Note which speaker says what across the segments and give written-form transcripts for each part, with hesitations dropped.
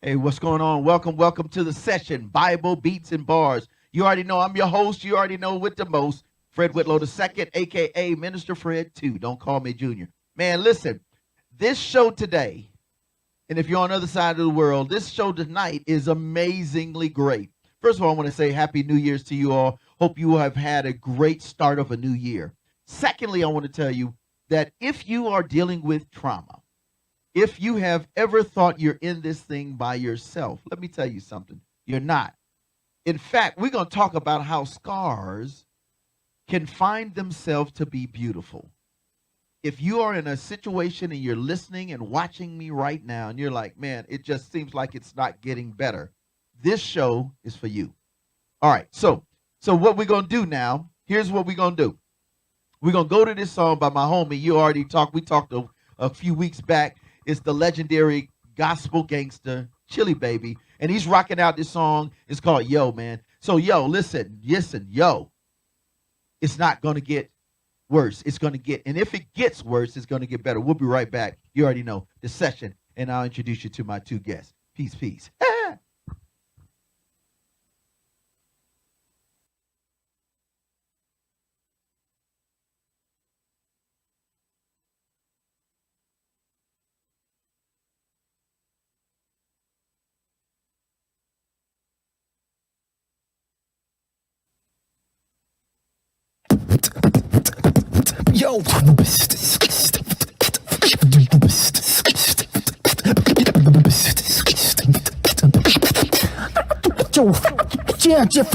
Speaker 1: Hey, what's going on? Welcome to the session, Bible Beats and Bars. You already know I'm your host. You already know with the most, Fred Whitlow II, a.k.a. Minister Fred 2. Don't call me Junior. Man, listen, this show today, and if you're on the other side of the world, this show tonight is amazingly great. First of all, I want to say Happy New Year's to you all. Hope you have had a great start of a new year. Secondly, I want to tell you that if you are dealing with trauma, if you have ever thought you're in this thing by yourself, let me tell you something. You're not. In fact, we're going to talk about how scars can find themselves to be beautiful. If you are in a situation and you're listening and watching me right now and you're like, man, it just seems like it's not getting better, this show is for you. All right, so what we're going to do now, here's what we're going to do. We're going to go to this song by my homie. We talked a few weeks back. It's the legendary gospel gangster, Chili Baby. And he's rocking out this song. It's called Yo, man. So, yo, listen, yo. It's not going to get worse. And if it gets worse, it's going to get better. We'll be right back. You already know the session. And I'll introduce you to my two guests. Peace.
Speaker 2: Yo. Yeah, Jeff.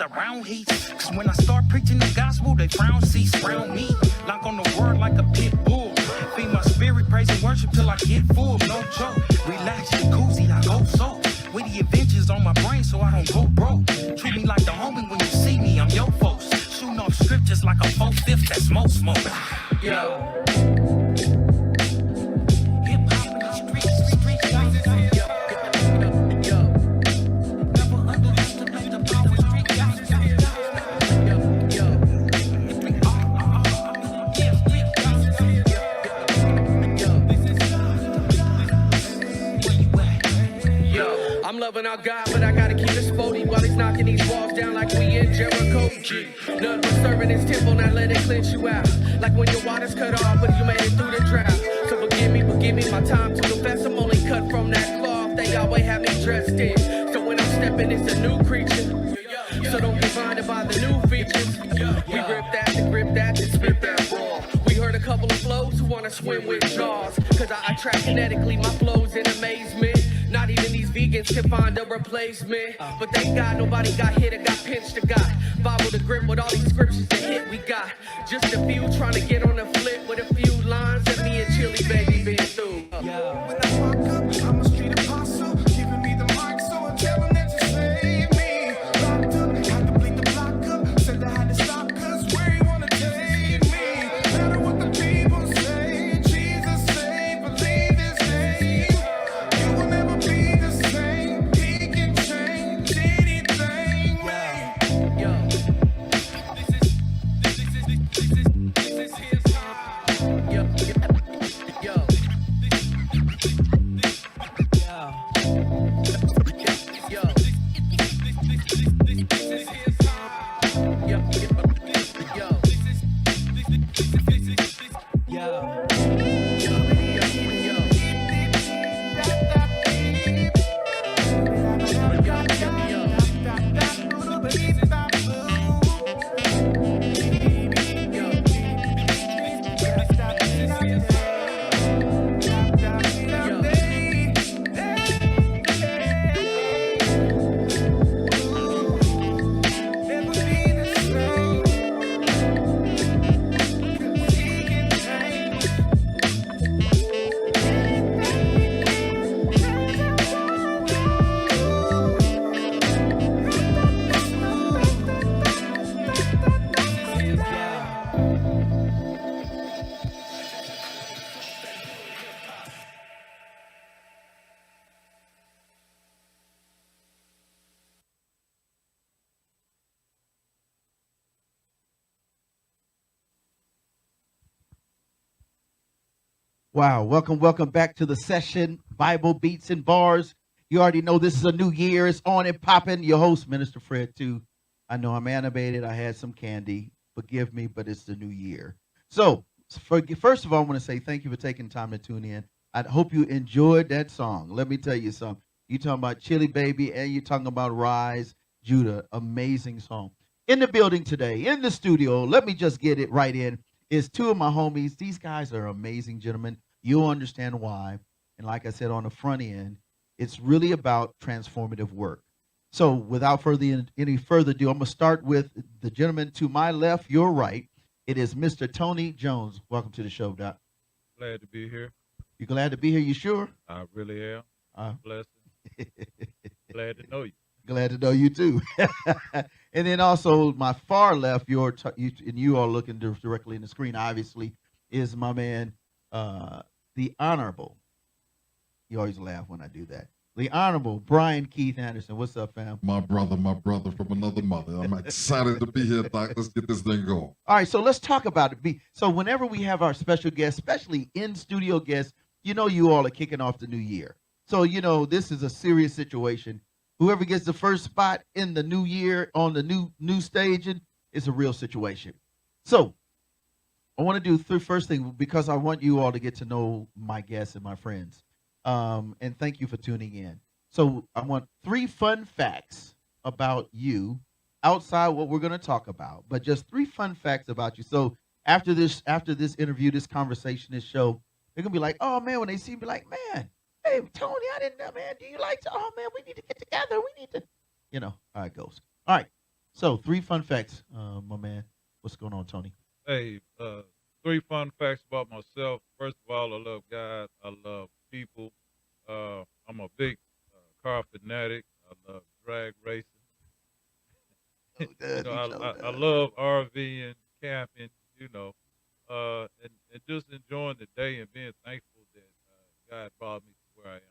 Speaker 3: Around heat, cause when I start preaching the gospel, they frown, cease around me. Lock on the word like a pit bull. Feed my spirit, praise and worship till I get full. No joke, relax, jacuzzi, I go so. With the adventures on my brain so I don't go broke. Treat me like the homie when you see me, I'm your folks. Shooting off scriptures like a 4/5, that's most smoke. Yo.
Speaker 4: Loving our God, but I gotta keep it sporty while he's knocking these walls down like we in Jericho. None but serving his temple, not let it cleanse you out. Like when your water's cut off, but you made it through the drought. So forgive me, my time to confess. I'm only cut from that cloth they always have me dressed in. So when I'm stepping, it's a new creature. So don't get blinded by the new features. We grip that, then spit that raw. We heard a couple of flows who wanna swim with jaws. Cause I track kinetically, my flows in amazement. Not even these vegans can find a replacement. But thank God nobody got hit or got pinched or got Bible to grip with all these scriptures that hit. We got just a few trying to get on the flip with a few lines that me and Chili Baby been through.
Speaker 3: When I walk up, I'm a street apostle. Giving me the mic, so I tell them that you save me. Locked up, had to bleed the block up. Said I had to stop, cause where you wanna take me? Matter what the people say, Jesus say, believe his name. You will never be the same. He can change anything.
Speaker 4: Yo. This is his time. Yo.
Speaker 1: Wow, welcome back to the session, Bible Beats and Bars. You already know this is a new year. It's on and popping. Your host, Minister Fred, too. I know I'm animated. I had some candy. Forgive me, but it's the new year. So, first of all, I want to say thank you for taking time to tune in. I hope you enjoyed that song. Let me tell you something. You talking about Chili Baby and you talking about Rise, Judah. Amazing song. In the building today, in the studio, let me just get it right in. Is two of my homies. These guys are amazing gentlemen. You'll understand why. And like I said on the front end, it's really about transformative work. So without any further ado, I'm going to start with the gentleman to my left, your right. It is Mr. Tony Jones. Welcome to the show, Doc.
Speaker 5: Glad to be here.
Speaker 1: You glad to be here? You sure?
Speaker 5: I really am.
Speaker 1: Uh,
Speaker 5: Blessed. Glad to know you.
Speaker 1: Glad to know you too. And then also my far left, you are looking directly in the screen, obviously, is my man, the Honorable. You always laugh when I do that. The Honorable Brian Keith Anderson. What's up, fam?
Speaker 6: My brother from another mother. I'm excited to be here, Doc. Let's get this thing going.
Speaker 1: All right, so let's talk about it. So whenever we have our special guests, especially in-studio guests, you all are kicking off the new year. So, this is a serious situation. Whoever gets the first spot in the new year on the new staging is a real situation. So I want to do the first thing because I want you all to get to know my guests and my friends. And thank you for tuning in. So I want 3 fun facts about you outside what we're going to talk about, but just 3 fun facts about you. So after this interview, this conversation, this show, they're going to be like, oh man, when they see me, like, man, hey, Tony, I didn't know, man. Do you like to? Oh, man, we need to get together. We need to, how it goes. All right. So 3 fun facts, my man. What's going on, Tony?
Speaker 5: Hey, 3 fun facts about myself. First of all, I love God. I love people. I'm a big car fanatic. I love drag racing. I love RVing, camping, and just enjoying the day and being thankful that God brought me to where I am.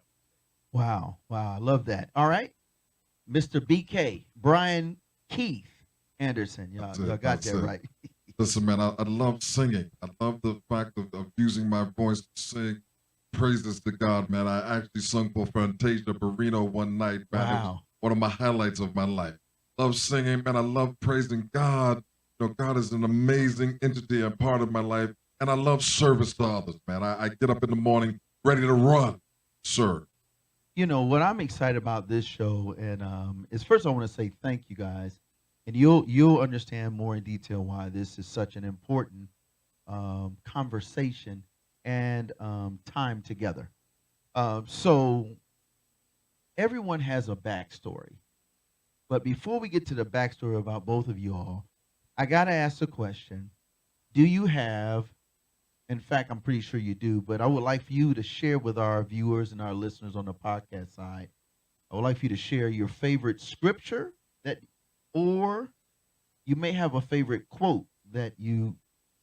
Speaker 1: Wow. I love that. All right. Mr. BK, Brian Keith Anderson. Y'all got that right.
Speaker 6: Listen, man, I love singing. I love the fact of using my voice to sing praises to God, man. I actually sung for Fantasia Barrino one night, man. It was one of my highlights of my life. Love singing, man. I love praising God. God is an amazing entity and part of my life. And I love service to others, man. I get up in the morning ready to run, serve.
Speaker 1: What I'm excited about this show, and is first I want to say thank you guys, and you'll understand more in detail why this is such an important conversation and time together. So everyone has a backstory, but before we get to the backstory about both of you all, I gotta ask the question: do you have? In fact, I'm pretty sure you do, but I would like for you to share with our viewers and our listeners on the podcast side. I would like for you to share your favorite scripture or you may have a favorite quote that you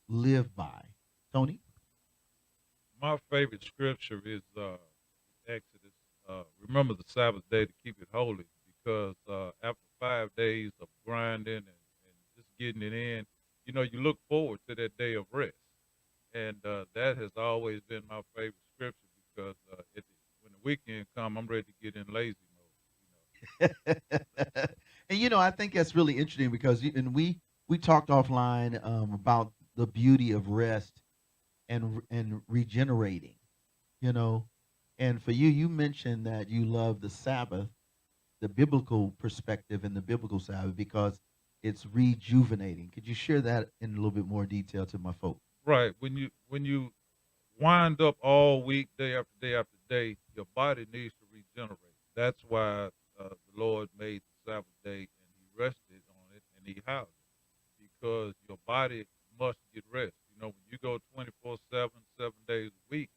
Speaker 1: live by. Tony?
Speaker 5: My favorite scripture is Exodus. Remember the Sabbath day to keep it holy, because after 5 days of grinding and just getting it in, you look forward to that day of rest. And that has always been my favorite scripture, because when the weekend comes, I'm ready to get in lazy mode.
Speaker 1: And I think that's really interesting because we talked offline about the beauty of rest and regenerating, And for you mentioned that you love the Sabbath, the biblical perspective and the biblical Sabbath, because it's rejuvenating. Could you share that in a little bit more detail to my folks?
Speaker 5: Right. When you wind up all week, day after day after day, your body needs to regenerate. That's why the Lord made the Sabbath day, and He rested on it, and He housed it, because your body must get rest. When you go 24/7, 7 days a week,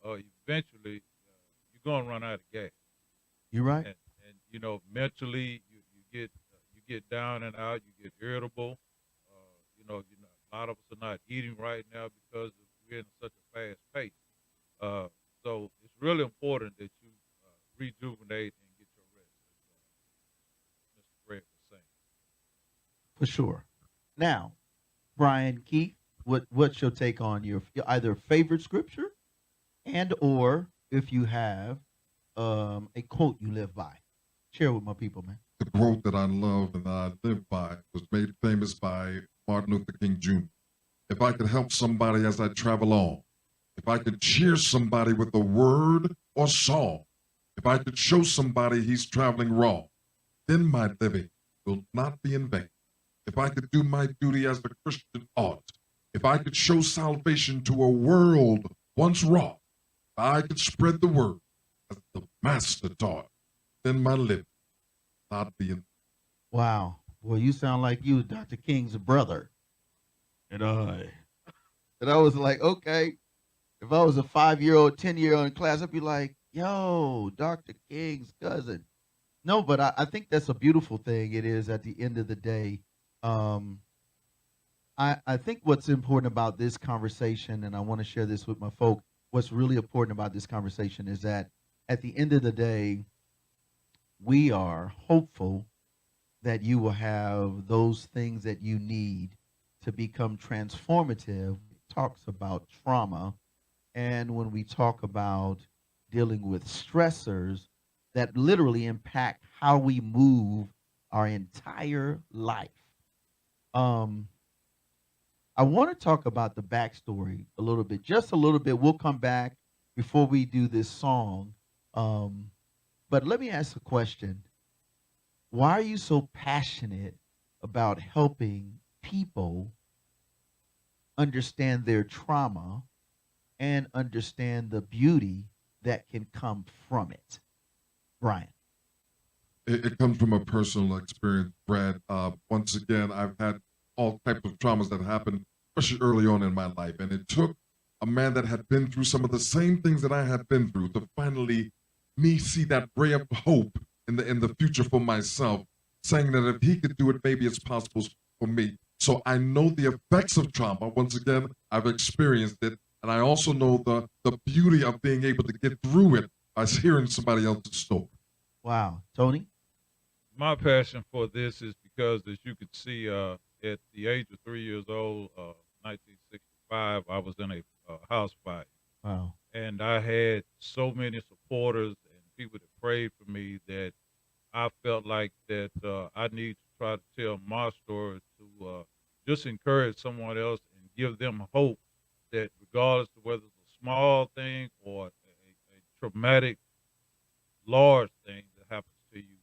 Speaker 5: eventually you're gonna run out of gas.
Speaker 1: You're right.
Speaker 5: And mentally you get down and out. You get irritable. A lot of us are not eating right now because we're in such a fast pace. So it's really important that you rejuvenate and get your rest, as Mr. Fred was saying.
Speaker 1: For sure. Now, Brian Keith, what's your take on your either favorite scripture and or if you have a quote you live by. Share with my people, man.
Speaker 6: The quote that I love and that I live by was made famous by Martin Luther King Jr. If I could help somebody as I travel on, if I could cheer somebody with a word or song, if I could show somebody he's traveling wrong, then my living will not be in vain. If I could do my duty as a Christian ought, if I could show salvation to a world once wrought, if I could spread the word as the Master taught, then my living will not be in vain.
Speaker 1: Wow. Well, you sound like you, Dr. King's brother. And I was like, okay. If I was a 5-year-old, 10-year-old in class, I'd be like, yo, Dr. King's cousin. No, but I think that's a beautiful thing. It is at the end of the day. I think what's important about this conversation, and I want to share this with my folk, what's really important about this conversation is that at the end of the day, we are hopeful that you will have those things that you need to become transformative. It talks about trauma. And when we talk about dealing with stressors that literally impact how we move our entire life. I want to talk about the backstory a little bit, just a little bit. We'll come back before we do this song. But let me ask a question. Why are you so passionate about helping people understand their trauma and understand the beauty that can come from it? Brian.
Speaker 6: It comes from a personal experience, Brad. Once again, I've had all types of traumas that happened, especially early on in my life. And it took a man that had been through some of the same things that I had been through to finally me see that ray of hope in the future for myself, saying that if he could do it, maybe it's possible for me. So I know the effects of trauma. Once again, I've experienced it. And I also know the beauty of being able to get through it by hearing somebody else's story.
Speaker 1: Wow. Tony?
Speaker 5: My passion for this is because, as you could see, at the age of 3 years old, 1965, I was in a house fire.
Speaker 1: Wow.
Speaker 5: And I had so many supporters and people that prayed for me that I felt like that I need to try to tell my story to just encourage someone else and give them hope that regardless of whether it's a small thing or a traumatic, large thing that happens to you,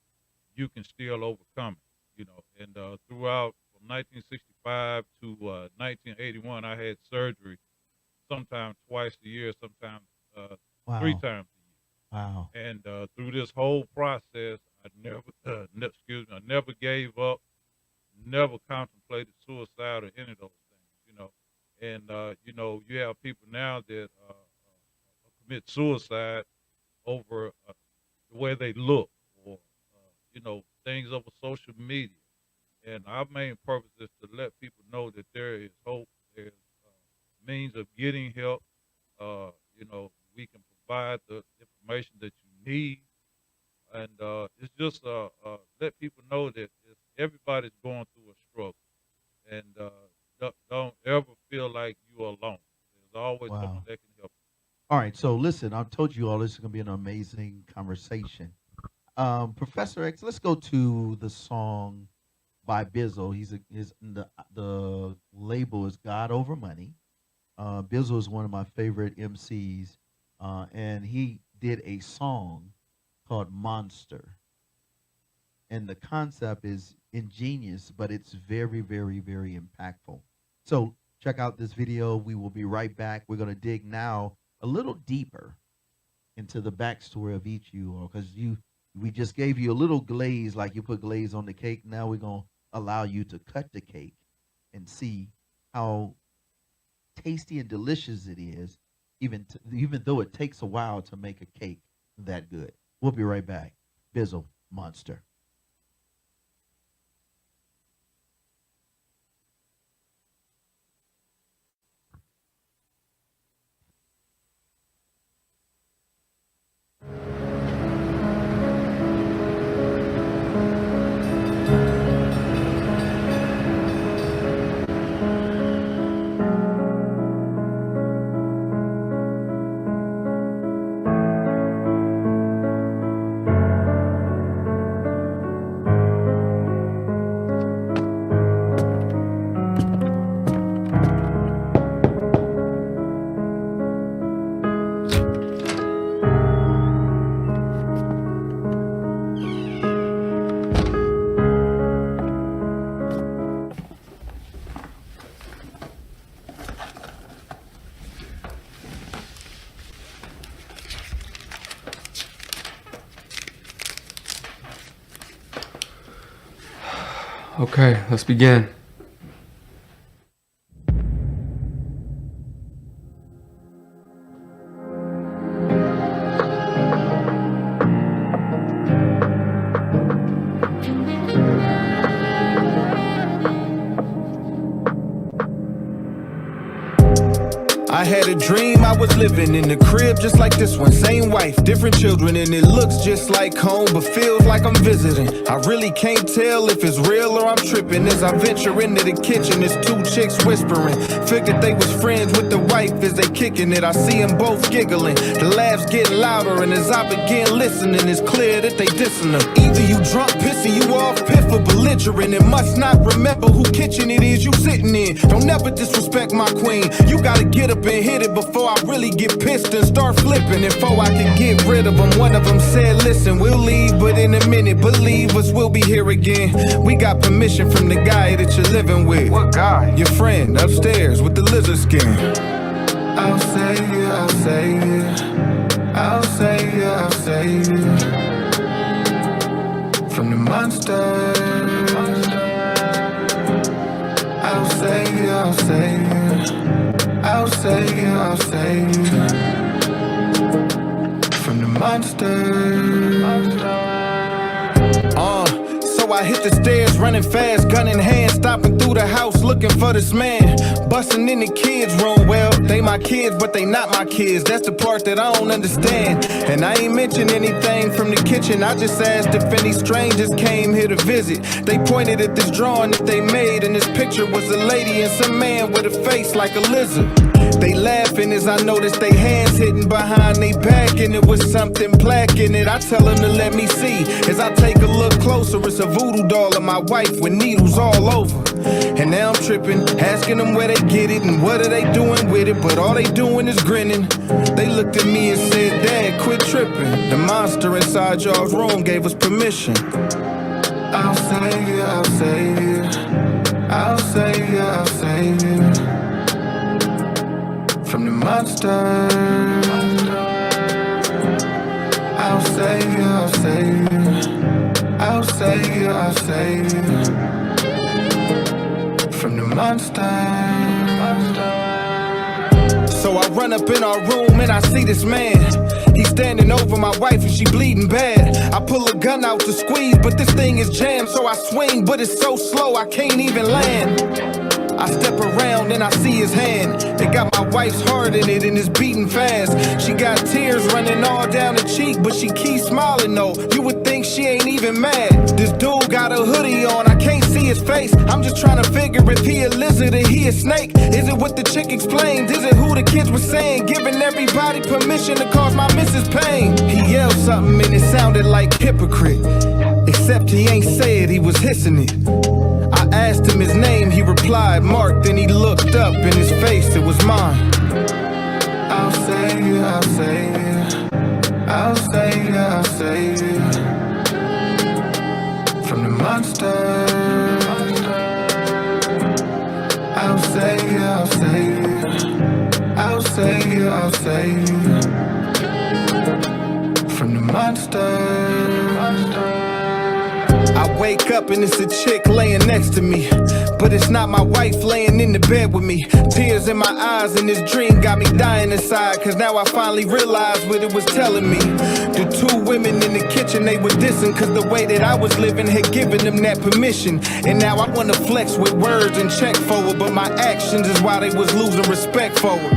Speaker 5: you can still overcome it, you know. And throughout from 1965 to 1981, I had surgery sometimes twice a year, sometimes
Speaker 1: Wow.
Speaker 5: 3 times a year.
Speaker 1: Wow.
Speaker 5: And through this whole process, I never, I never gave up, never contemplated suicide or any of those things, you know. And you know, you have people now that commit suicide over the way they look, or you know, things over social media. And our main purpose is to let people know that there is hope. There's means of getting help. You know, we can provide the information that you need, and it's just let people know that everybody's going through a struggle, and don't ever feel like you're alone. There's always
Speaker 1: Wow.
Speaker 5: someone that can help.
Speaker 1: All right. So listen, I've told you all this is going to be an amazing conversation. Professor X, let's go to the song by Bizzle. The label is God Over Money. Bizzle is one of my favorite MCs, and he did a song called Monster. And the concept is ingenious, but it's very, very, very impactful. So check out this video. We will be right back. We're going to dig now a little deeper into the backstory of each of you, because we just gave you a little glaze, like you put glaze on the cake. Now we're going to allow you to cut the cake and see how tasty and delicious it is, even though it takes a while to make a cake that good. We'll be right back. Bizzle, Monster.
Speaker 7: Okay, let's begin.
Speaker 3: I had a dream I was living in a crib just like this one. Same wife, different children, and it looks just like home, but feels like I'm visiting. I really can't tell if it's real or I'm tripping. As I venture into the kitchen, there's two chicks whispering. Figured they was friends with the wife as they kicking it. I see them both giggling. The laughs get louder, and as I begin listening, it's clear that they dissing them. Either you drunk, pissing you off, piff, or belligerent, and must not remember who kitchen it is you sitting in. Don't never disrespect my queen. You gotta get up and hit it before I really get pissed and start flipping. And before I can get rid of them, one of them said, listen, we'll leave, but in a minute, believe us, we'll be here again. We got permission from the guy that you're living with. What guy? Your friend upstairs with the lizard skin. I'll save you, I'll save you. I'll save you, I'll save you. From the monster. I'll save you, I'll save you. I'll save you, I'll save you from the monster. So I hit the stairs, running fast, gun in hand, stopping through the house, looking for this man. Busting in the kids' room, well, they my kids, but they not my kids. That's the part that I don't understand. And I ain't mentioned anything from the kitchen. I just asked if any strangers came here to visit. They pointed at this drawing that they made, and this picture was a lady and some man with a face like a lizard. They laughing as I notice they hands hitting behind they back, and it was something black in it. I tell them to let me see. As I take a look closer, it's a voodoo doll of my wife with needles all over. And now I'm tripping, asking them where they get it and what are they doing with it, but all they doing is grinning. They looked at me and said, Dad, quit tripping. The monster inside y'all's room gave us permission. I'll save you, I'll save you. I'll save you, I'll save you from the monster. I'll save you, I'll save you. I'll save you, I'll save you from the monster. So I run up in our room and I see this man. He's standing over my wife and she bleeding bad. I pull a gun out to squeeze, but this thing is jammed. So I swing, but it's so slow I can't even land. I step around and I see his hand. It got my wife's heart in it and it's beating fast. She got tears running all down her cheek, but she keeps smiling though. You would think she ain't even mad. This dude got a hoodie on, I can't see his face. I'm just trying to figure if he a lizard or he a snake. Is it what the chick explained? Is it who the kids were saying? Giving everybody permission to cause my missus pain. He yelled something and it sounded like hypocrite. Except he ain't say it, he was hissing it. I asked him his name, he replied, Mark. Then he looked up, in his face, it was mine. I'll save you, I'll save you. I'll save you, I'll save you from the monster. I'll save you, I'll save you. I'll save you, I'll save you from the monster. I wake up and it's a chick laying next to me, but it's not my wife laying in the bed with me. Tears in my eyes and this dream got me dying inside, cause now I finally realized what it was telling me. The two women in the kitchen, they were dissing, cause the way that I was living had given them that permission. And now I wanna flex with words and check forward, but my actions is why they was losing respect forward.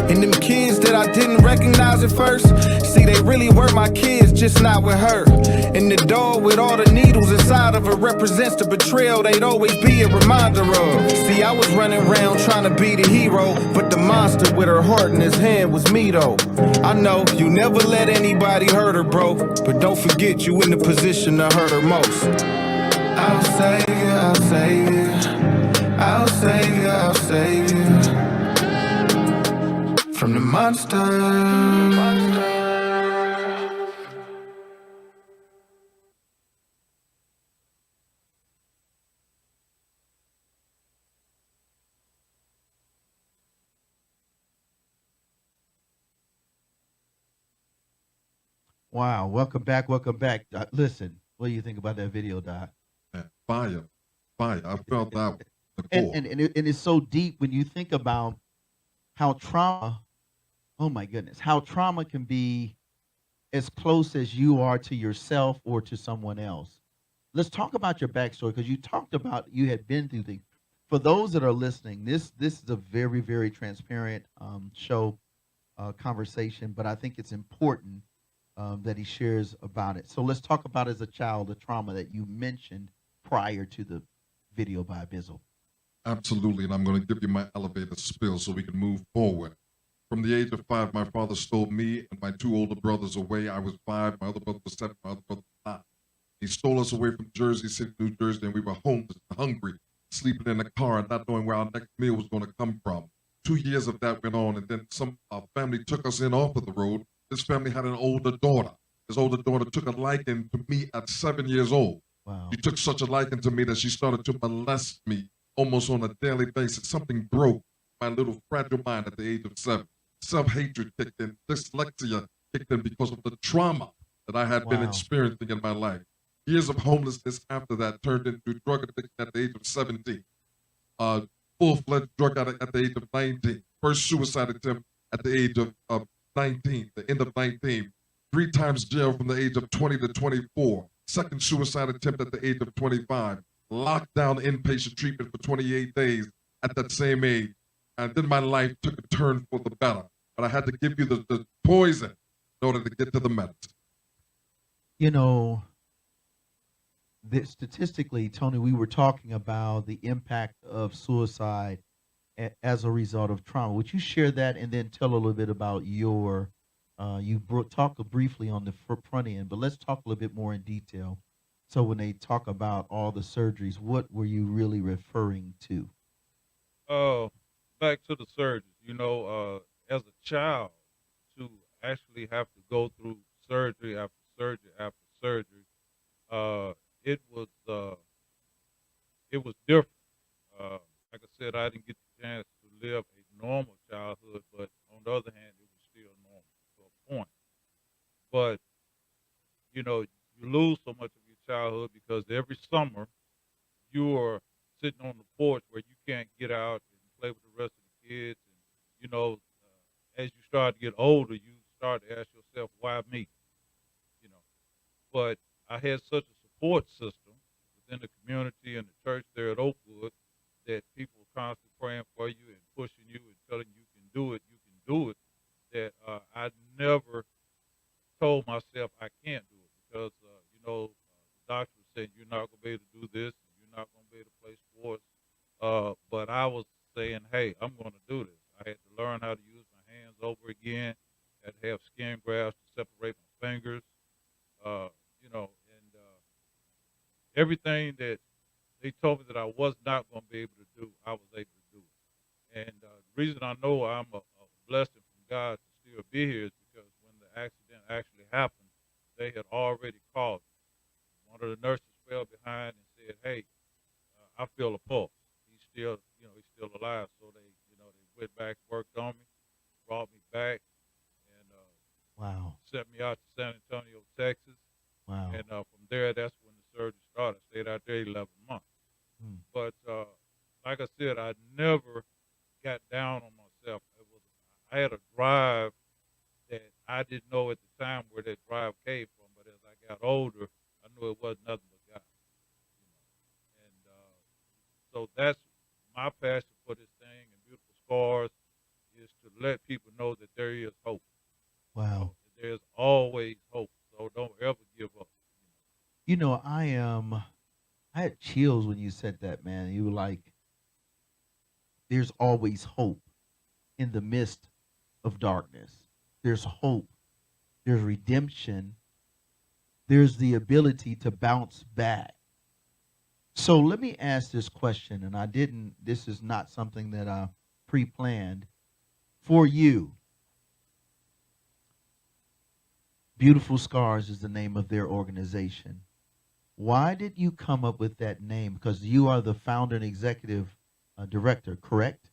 Speaker 3: And them kids that I didn't recognize at first, see, they really were my kids, just not with her. And the doll with all the needles inside of her represents the betrayal they'd always be a reminder of. See, I was running around trying to be the hero, but the monster with her heart in his hand was me though. I know you never let anybody hurt her, bro, but don't forget you in the position to hurt her most. I'll save you, I'll save you. I'll save you, I'll save you from the monster.
Speaker 1: Wow, welcome back, welcome back. Listen, what do you think about that video, Doc?
Speaker 6: Man, fire. fire. I felt that one. The
Speaker 1: And
Speaker 6: core.
Speaker 1: and it's so deep when you think about how trauma, oh my goodness, how trauma can be as close as you are to yourself or to someone else. Let's talk about your backstory because you talked about you had been through things. For those that are listening, this is a very very transparent show conversation, but I think it's important that he shares about it. So let's talk about as a child the trauma that you mentioned prior to the video by Bizzle.
Speaker 6: Absolutely, and I'm going to give you my elevator spill so we can move forward. From the age of 5, my father stole me and my 2 older brothers away. I was 5, my other brother was 7, my other brother was 9. He stole us away from Jersey City, New Jersey, and we were homeless, hungry, sleeping in a car, and not knowing where our next meal was going to come from. 2 years of that went on, and then our family took us in off of the road. This family had an older daughter. His older daughter took a liking to me at 7 years old.
Speaker 1: Wow.
Speaker 6: She took such a liking to me that she started to molest me almost on a daily basis. Something broke my little fragile mind at the age of 7. Self-hatred kicked in, dyslexia kicked in because of the trauma that I had been
Speaker 1: Wow.
Speaker 6: experiencing in my life. Years of homelessness after that turned into drug addiction at the age of 17. Full-fledged drug addict at the age of 19. First suicide attempt at the age of 19, the end of 19. 3 times jail from the age of 20 to 24. Second suicide attempt at the age of 25. Locked down inpatient treatment for 28 days at that same age. And then my life took a turn for the better. But I had to give you the poison in order to get to the medicine.
Speaker 1: You know, statistically, Tony, we were talking about the impact of suicide as a result of trauma. Would you share that and then tell a little bit about your, talk briefly on the front end, but let's talk a little bit more in detail. So when they talk about all the surgeries, what were you really referring to?
Speaker 5: Back to the surgeries. As a child, to actually have to go through surgery after surgery after surgery, it was different. Like I said, I didn't get the chance to live a normal childhood, but on the other hand, it was still normal to a point. But you lose so much of your childhood because every summer you are sitting on the porch where you can't get out and play with the rest of the kids. And as you start to get older, you start to ask yourself, why me? But I had such a support system within the community and the church there at Oakwood that people were constantly praying for you and pushing you and telling you can do it, that I never told myself I can't do it because, the doctor was saying you're not going to be able to do this, and you're not going to be able to play sports. But I was saying, hey, I'm going to do this. I had to learn how to use my hands over again. I had to have skin grafts to separate my fingers, everything that they told me that I was not going to be able to do, I was able to do it. And the reason I know I'm a blessing from God to still be here is because when the accident actually happened, they had already called me. One of the nurses fell behind and said, hey, I feel a pulse. He's still alive. So they went back, worked on me, brought me back, and
Speaker 1: Wow.
Speaker 5: sent me out to San Antonio, Texas.
Speaker 1: Wow.
Speaker 5: And from there, that's when the surgery started. I stayed out there 11 months. But like I said, I never got down on myself. I had a drive that I didn't know at the time where that drive came from. But as I got older, I knew it wasn't nothing but God. And so that's my passion for this thing. And Beautiful Scars is to let people know that there is hope.
Speaker 1: Wow.
Speaker 5: There's always hope. So don't ever give up.
Speaker 1: I had chills when you said that, man. You were like, there's always hope in the midst of darkness. There's hope. There's redemption. There's the ability to bounce back. So let me ask this question, and this is not something that I pre-planned. For you, Beautiful Scars is the name of their organization. Why did you come up with that name? Because you are the founder and executive director, correct?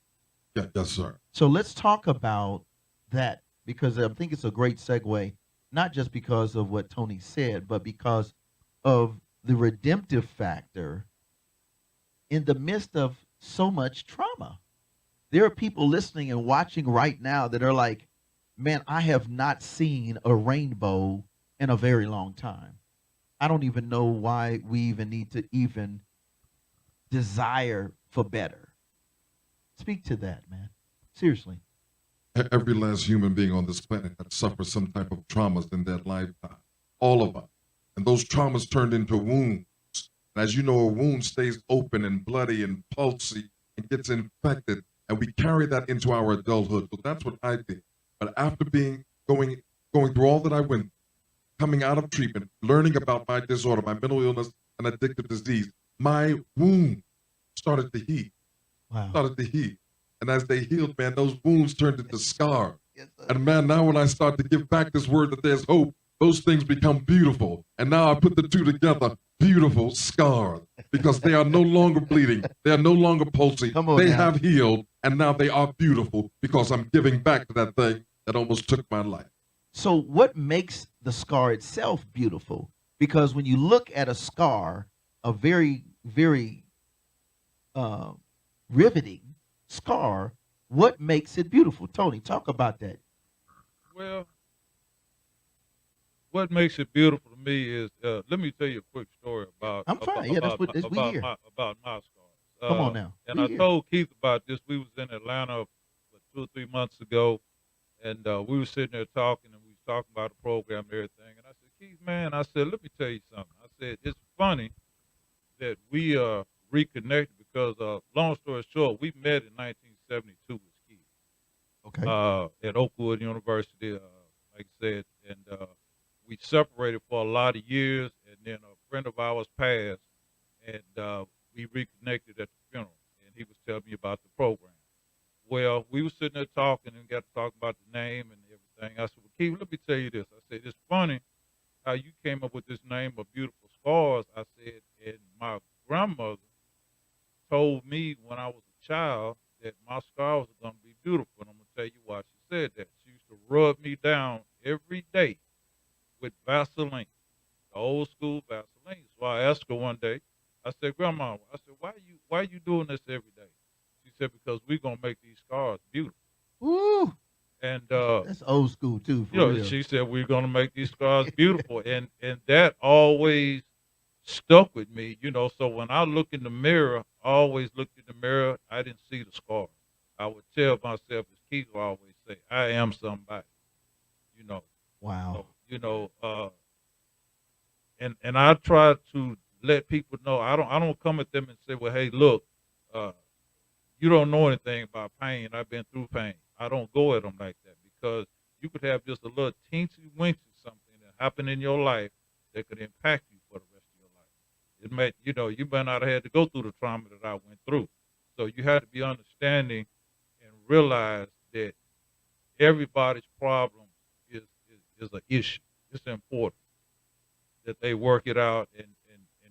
Speaker 6: Yeah, yes, sir.
Speaker 1: So let's talk about that, because I think it's a great segue, not just because of what Tony said, but because of the redemptive factor in the midst of so much trauma. There are people listening and watching right now that are like, man, I have not seen a rainbow in a very long time. I don't even know why we even need to even desire for better. Speak to that, man. Seriously.
Speaker 6: Every last human being on this planet that suffers some type of traumas in their lifetime. All of us. And those traumas turned into wounds. And as you know, a wound stays open and bloody and pulsy and gets infected. And we carry that into our adulthood. So that's what I did. But after going through all that I went, coming out of treatment, learning about my disorder, my mental illness and addictive disease, my wound started to heal.
Speaker 1: Wow.
Speaker 6: Started to heal. And as they healed, man, those wounds turned into scars.
Speaker 1: Yes, sir.
Speaker 6: And man, now when I start to give back this word that there's hope, those things become beautiful. And now I put the two together, beautiful scars, because they are no longer bleeding. They are no longer pulsing.
Speaker 1: Come on
Speaker 6: They
Speaker 1: now.
Speaker 6: have healed, and now they are beautiful because I'm giving back to that thing that almost took my life.
Speaker 1: So what makes the scar itself beautiful? Because when you look at a scar, a very, very riveting scar, what makes it beautiful? Tony, talk about that.
Speaker 5: Well, what makes it beautiful to me is, let me tell you a quick story about.
Speaker 1: I'm fine. Yeah, that's what we hear.
Speaker 5: About my scars.
Speaker 1: Come on now.
Speaker 5: And
Speaker 1: We
Speaker 5: I
Speaker 1: here.
Speaker 5: told Keith about this. We was in Atlanta 2 or 3 months ago, and we were sitting there talking, and we was talking about the program and everything. And I said, Keith, man, I said, let me tell you something. I said, it's funny that we reconnected because, long story short, we met in 1972 as kids.
Speaker 1: Okay.
Speaker 5: At Oakwood University, like I said, and we separated for a lot of years, and then a friend of ours passed, and we reconnected at the funeral, and he was telling me about the program. Well, we were sitting there talking and got to talk about the name and everything. I said, well, Keith, let me tell you this. I said, it's funny how you came up with this name of Beautiful Scars. I said, and my grandmother told me when I was a child that my scars were going to be beautiful. And I'm going to tell you why she said that. She used to rub me down every day with Vaseline, the old school Vaseline. So I asked her one day, I said, Grandma, I said, why are you doing this every day? She said, because we're going to make these scars beautiful.
Speaker 1: Woo!
Speaker 5: And
Speaker 1: That's old school too. For
Speaker 5: you know,
Speaker 1: real.
Speaker 5: she said we're gonna make these scars beautiful, and that always stuck with me. You know, so when I look in the mirror, I always looked in the mirror. I didn't see the scar. I would tell myself, as Keith would always say, I am somebody. You know.
Speaker 1: Wow.
Speaker 5: So, you know, and I try to let people know. I don't come at them and say, well, hey, look, you don't know anything about pain. I've been through pain. I don't go at them like that, because you could have just a little teensy weensy something that happened in your life that could impact you for the rest of your life. It may, you know, you might not have had to go through the trauma that I went through. So you have to be understanding and realize that everybody's problem is an issue. It's important that they work it out and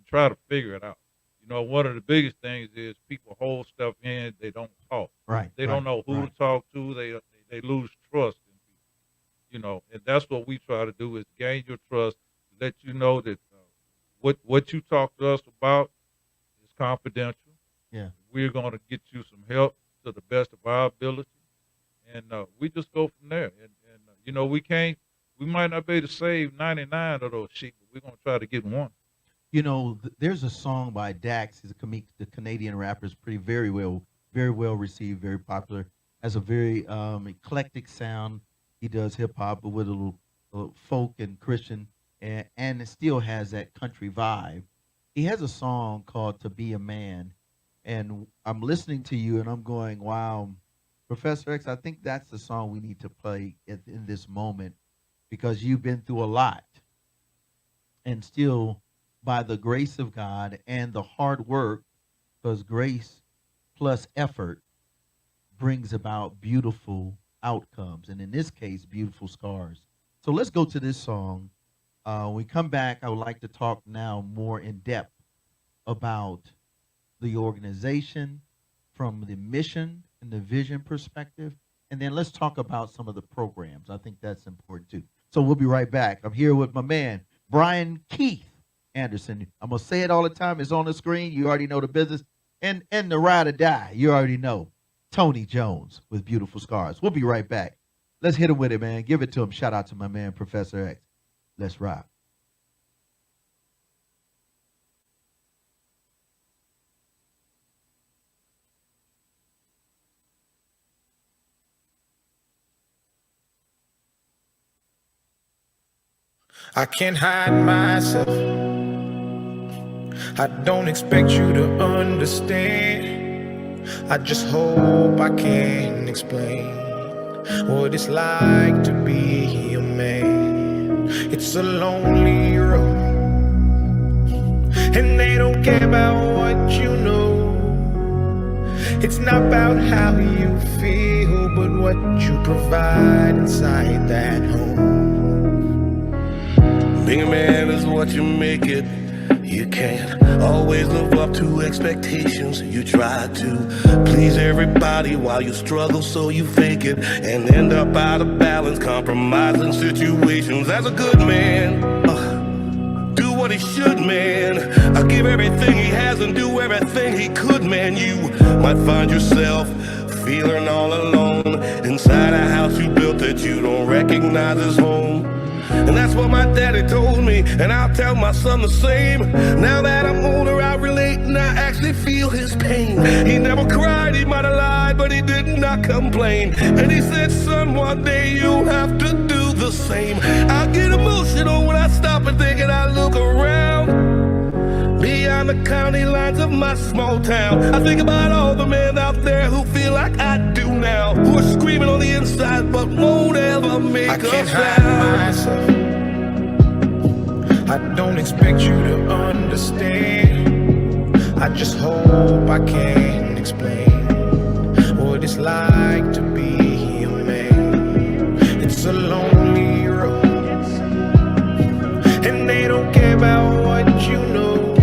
Speaker 5: try to figure it out. You know, one of the biggest things is people hold stuff in, they don't talk.
Speaker 1: Right.
Speaker 5: They don't know who to talk to. They lose trust in people. You know, and that's what we try to do, is gain your trust, let you know that what you talk to us about is confidential.
Speaker 1: Yeah.
Speaker 5: We're going to get you some help to the best of our ability, and we just go from there. And you know, we might not be able to save 99 of those sheep, but we're going to try to get one.
Speaker 1: You know, there's a song by Dax. He's the Canadian rapper. Is very well received, very popular. Has a very eclectic sound. He does hip hop, but with a little folk and Christian, and it still has that country vibe. He has a song called "To Be a Man," and I'm listening to you, and I'm going, "Wow, Professor X, I think that's the song we need to play in this moment, because you've been through a lot, and still, by the grace of God and the hard work, because grace plus effort brings about beautiful outcomes, and in this case, beautiful scars." So let's go to this song. When we come back, I would like to talk now more in depth about the organization from the mission and the vision perspective, and then let's talk about some of the programs. I think that's important too. So we'll be right back. I'm here with my man, Brian Keith Anderson. I'm going to say it all the time. It's on the screen. You already know the business. And the ride or die, you already know. Tony Jones with Beautiful Scars. We'll be right back. Let's hit him with it, man. Give it to him. Shout out to my man, Professor X. Let's rock.
Speaker 3: I can't hide myself. I don't expect you to understand. I just hope I can explain what it's like to be a man. It's a lonely road, and they don't care about what you know. It's not about how you feel, but what you provide inside that home.
Speaker 7: Being a man is what you make it. You can't always live up to expectations. You try to please everybody while you struggle, so you fake it and end up out of balance, compromising situations. As a good man, do what he should, man. I'll give everything he has and do everything he could, man. You might find yourself feeling all alone inside a house you built that you don't recognize as home. And that's what my daddy told me, and I'll tell my son the same. Now that I'm older, I relate and I actually feel his pain. He never cried, he might have lied, but he did not complain. And he said, son, one day you'll have to do the same. I get emotional when I stop and think and I look around beyond the county lines of my small town. I think about all the men out there who feel like I do now, who are screaming on the inside but won't ever make
Speaker 3: I
Speaker 7: a
Speaker 3: can't
Speaker 7: sound.
Speaker 3: hide myself. I don't expect you to understand. I just hope I can explain what it's like to be a man. It's a lonely road, and they don't care about what you know.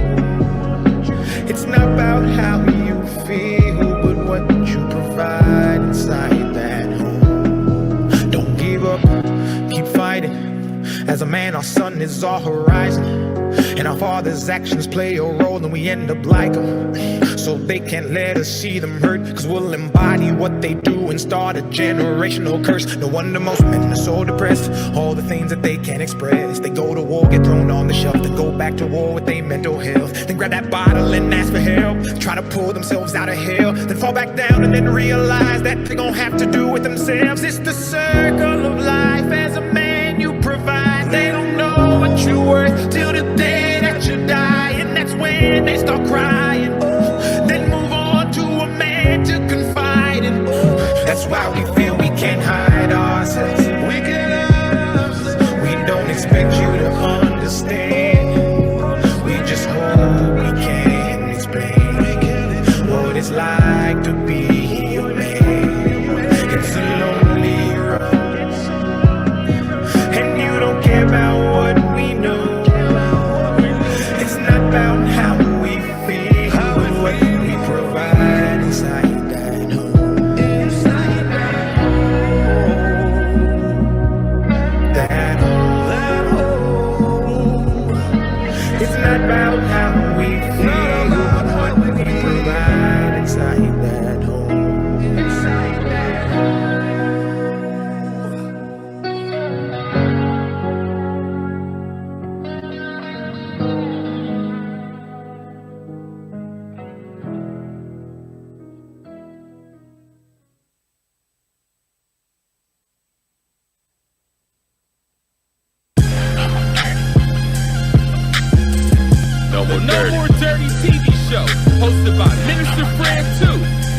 Speaker 3: It's not about how you feel, but what you provide inside that home. Don't give up, keep fighting. As a man, our sun is our horizon, and our father's actions play a role, and we end up like them. So they can't let us see them hurt, cause we'll embody what they do and start a generational curse. No wonder most men are so depressed, all the things that they can't express. They go to war, get thrown on the shelf, then go back to war with their mental health, then grab that bottle and ask for help, try to pull themselves out of hell, then fall back down and then realize that they're gonna have to do it themselves. It's the circle of life. As a man you provide, they don't know what you're worth till the day that you die, and that's when they start crying. Then move on to a man to confide in. That's why we feel we can't hide ourselves. We can't hide ourselves. We don't expect you to understand. We just hope we can explain what it's like to be a man. It's a lonely road, and you don't care about what we know. It's not about how we feel, but what we provide inside that home. Inside that home. That home. It's not about how we feel, but what we provide inside that home. Inside that home.
Speaker 8: The No More Dirty TV show, hosted by Minister Fred 2,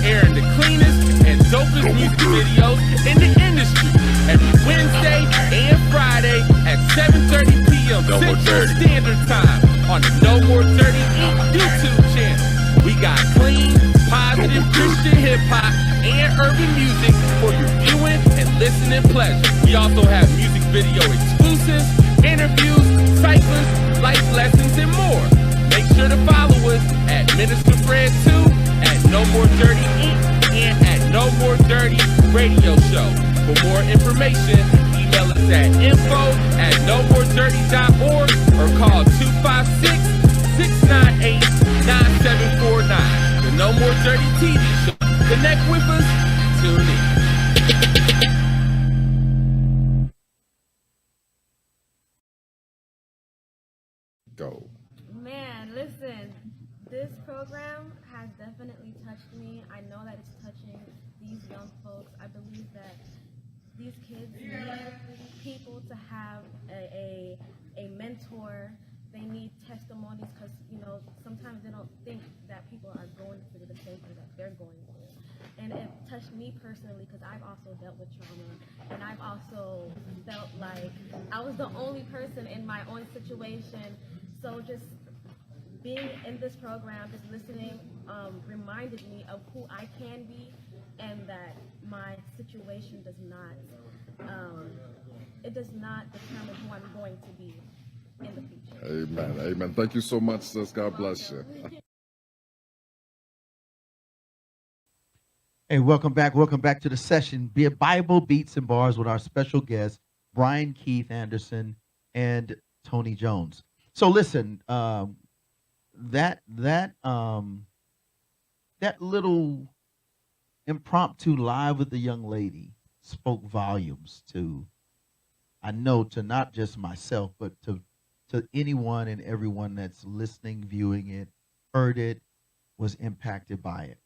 Speaker 8: airing the cleanest and dopest music videos in the industry every Wednesday and Friday at 7:30 p.m. Central Standard Time on the No More Dirty Inc. YouTube channel. We got clean, positive Christian hip-hop and urban music for your viewing and listening pleasure. We also have music video exclusives, interviews, cyclists, life lessons, and more. Make sure to follow us at Minister Fred 2, at No More Dirty Inc., and at No More Dirty Radio Show. For more information, email us at info@nomoredirty.org or call 256-698-9749. The No
Speaker 9: Man, listen, this program has definitely touched me. I know that it's touching these young folks. I believe that these kids need people to have a mentor. They need testimonies because, you know, sometimes they don't think that people are going through the same thing that they're going through. And it touched me personally because I've also dealt with trauma, and I've also felt like I was the only person in my own situation. So just being in this program, just listening, reminded me of who I can be, and that my situation does not, it does not determine who I'm going to be in the future.
Speaker 10: Amen. Amen. Thank you so much, sis. God bless you.
Speaker 1: Hey, welcome back. Welcome back to the session. Be Bible Beats and Bars with our special guests, Brian Keith Anderson and Tony Jones. So listen, that little impromptu live with the young lady spoke volumes to, I know, to not just myself, but to anyone and everyone that's listening, viewing it, heard it, was impacted by it.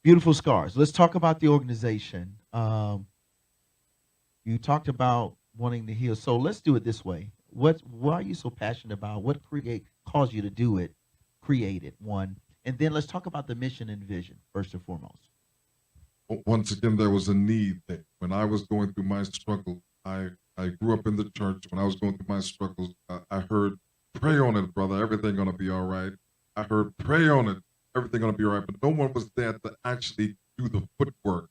Speaker 1: Beautiful Scars. Let's talk about the organization. You talked about wanting to heal. So let's do it this way. Why are you so passionate about? What caused you to do it? Create it, one. And then let's talk about the mission and vision, first and foremost.
Speaker 6: Once again, there was a need there. When I was going through my struggle, I grew up in the church. When I was going through my struggles, I heard, pray on it, brother. Everything going to be all right. I heard, pray on it. Everything going to be all right. But no one was there to actually do the footwork.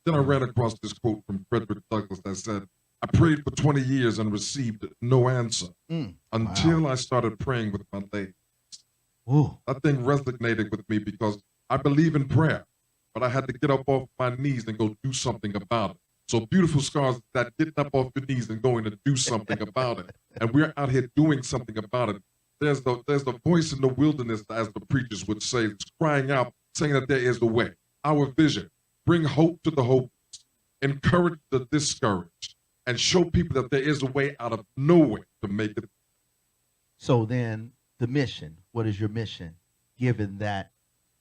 Speaker 6: Then I ran across this quote from Frederick Douglass that said, I prayed for 20 years and received no answer until I started praying with my legs.
Speaker 1: Ooh.
Speaker 6: That thing resonated with me because I believe in prayer, but I had to get up off my knees and go do something about it. So Beautiful Scars, that getting up off your knees and going to do something about it. And we're out here doing something about it. There's the voice in the wilderness, as the preachers would say, it's crying out, saying that there is a way. Our vision, bring hope to the hopeless, encourage the discouraged, and show people that there is a way out of nowhere to make it.
Speaker 1: So then the mission, what is your mission? Given that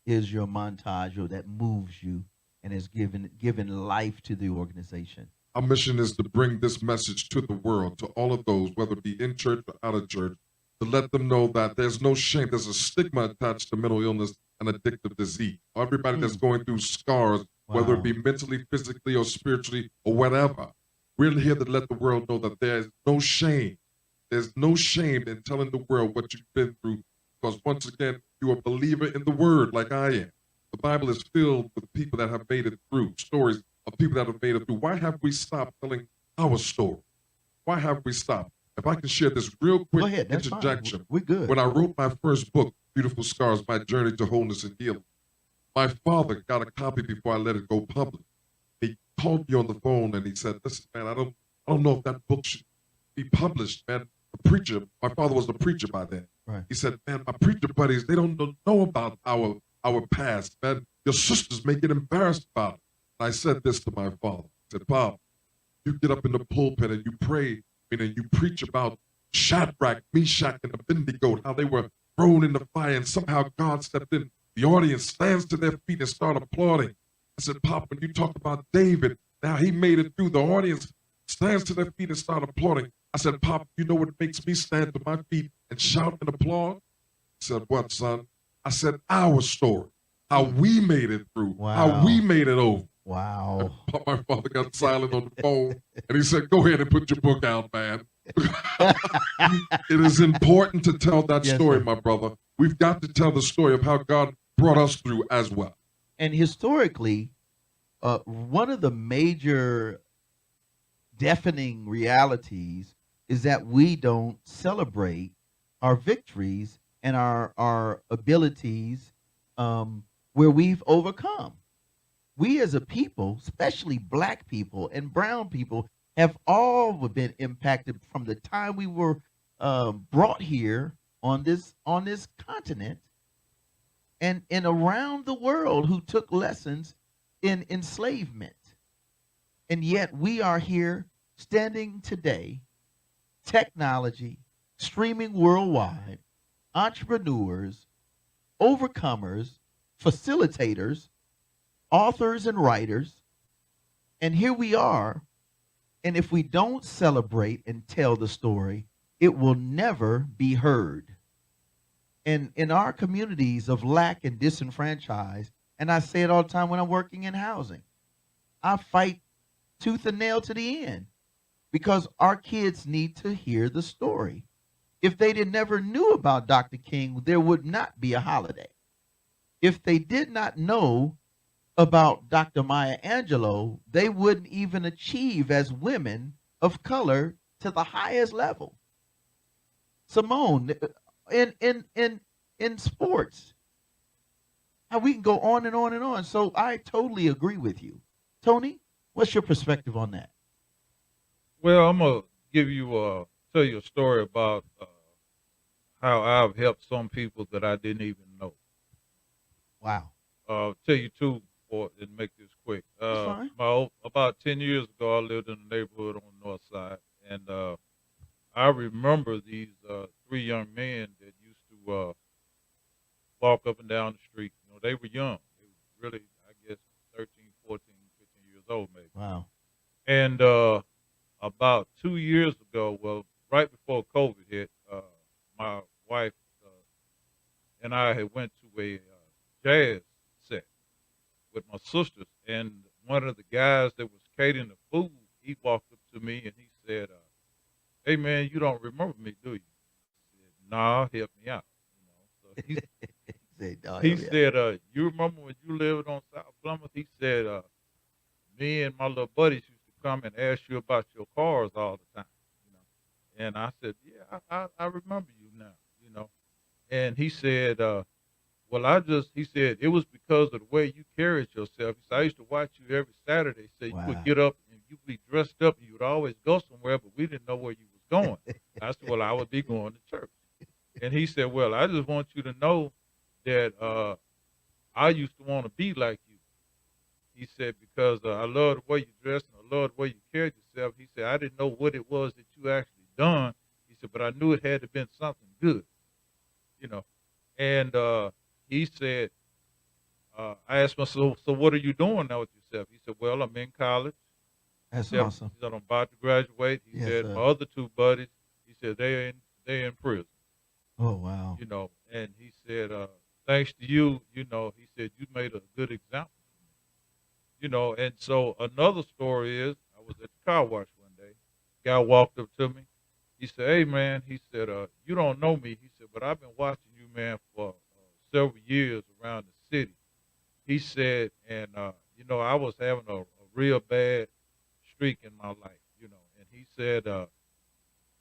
Speaker 1: is your montage or that moves you and is given life to the organization.
Speaker 6: Our mission is to bring this message to the world, to all of those, whether it be in church or out of church, to let them know that there's no shame. There's a stigma attached to mental illness and addictive disease. Everybody that's going through scars, whether it be mentally, physically, or spiritually, or whatever, we're here to let the world know that there's no shame. There's no shame in telling the world what you've been through, because once again, you're a believer in the word like I am. The Bible is filled with people that have made it through, stories of people that have made it through. Why have we stopped telling our story? Why have we stopped? If I can share this real quick interjection.
Speaker 1: We're good.
Speaker 6: When I wrote my first book, Beautiful Scars, My Journey to Wholeness and Healing, my father got a copy before I let it go public. He called me on the phone and he said, listen, man, I don't know if that book should be published, man. The preacher, my father was the preacher by then.
Speaker 1: Right.
Speaker 6: He said, man, my preacher buddies, they don't know about our past, man. Your sisters may get embarrassed about it. And I said this to my father. I said, Bob, you get up in the pulpit and you pray, and you preach about Shadrach, Meshach, and Abednego, how they were thrown in the fire, and somehow God stepped in. The audience stands to their feet and start applauding. I said, Pop, when you talk about David, now he made it through. The audience stands to their feet and start applauding. I said, Pop, you know what makes me stand to my feet and shout and applaud? He said, what, son? I said, our story, how we made it through, how we made it over.
Speaker 1: Wow.
Speaker 6: My father got silent on the phone, and he said, go ahead and put your book out, man. It is important to tell that story, my brother. We've got to tell the story of how God brought us through as well.
Speaker 1: And historically, one of the major deafening realities is that we don't celebrate our victories and our abilities where we've overcome. We as a people, especially black people and brown people, have all been impacted from the time we were brought here on this continent and around the world, who took lessons in enslavement. And yet we are here standing today, technology, streaming worldwide, entrepreneurs, overcomers, facilitators, authors, and writers. And here we are. And if we don't celebrate and tell the story, it will never be heard. And in our communities of lack and disenfranchised, and I say it all the time when I'm working in housing, I fight tooth and nail to the end because our kids need to hear the story. If they never knew about Dr. King, there would not be a holiday. If they did not know about Dr. Maya Angelou, they wouldn't even achieve as women of color to the highest level. Simone, in sports, how we can go on and on and on. So I totally agree with you. Tony, what's your perspective on that?
Speaker 5: Well, I'm gonna tell you a story about how I've helped some people that I didn't even know.
Speaker 1: Wow.
Speaker 5: Tell you two, and make this quick.
Speaker 1: That's fine.
Speaker 5: About 10 years ago, I lived in a neighborhood on the north side, and I remember these three young men that used to walk up and down the street. You know, they were young. They were really, I guess, 13, 14, 15 years old, maybe.
Speaker 1: Wow.
Speaker 5: And about 2 years ago, well, right before COVID hit, my wife and I had went to a jazz set with my sisters, and one of the guys that was catering the food, he walked up to me and he said, "Hey man, you don't remember me, do you?" I said, "Nah, help me out." You know, so he said, "You remember when you lived on South Plymouth?" He said, "Me and my little buddies used to come and ask you about your cars all the time." You know, and I said, "Yeah, I remember you now." You know, and he said, he said, "It was because of the way you carried yourself." He said, "I used to watch you every Saturday. So you would get up and you'd be dressed up and you would always go somewhere, but we didn't know where you was going." I said, "Well, I would be going to church." And he said, "Well, I just want you to know that I used to want to be like you." He said, "Because I love the way you dress and I love the way you carried yourself." He said, "I didn't know what it was that you actually done." He said, "But I knew it had to have been something good." You know, and he said, I asked him, so what are you doing now with yourself?" He said, "Well, I'm in college."
Speaker 1: That's
Speaker 5: Yeah,
Speaker 1: awesome.
Speaker 5: he said, "I'm about to graduate." He
Speaker 1: Yes,
Speaker 5: said,
Speaker 1: sir.
Speaker 5: "My other two buddies," he said, they're in prison.
Speaker 1: Oh, wow.
Speaker 5: You know, and he said, "Thanks to you, you know," he said, "you made a good example for me." You know, and so another story is, I was at the car wash one day. Guy walked up to me. He said, "Hey, man," he said, "you don't know me." He said, "But I've been watching you, man, for several years around the city." He said, and, you know, I was having a real bad streak in my life, you know. And he said,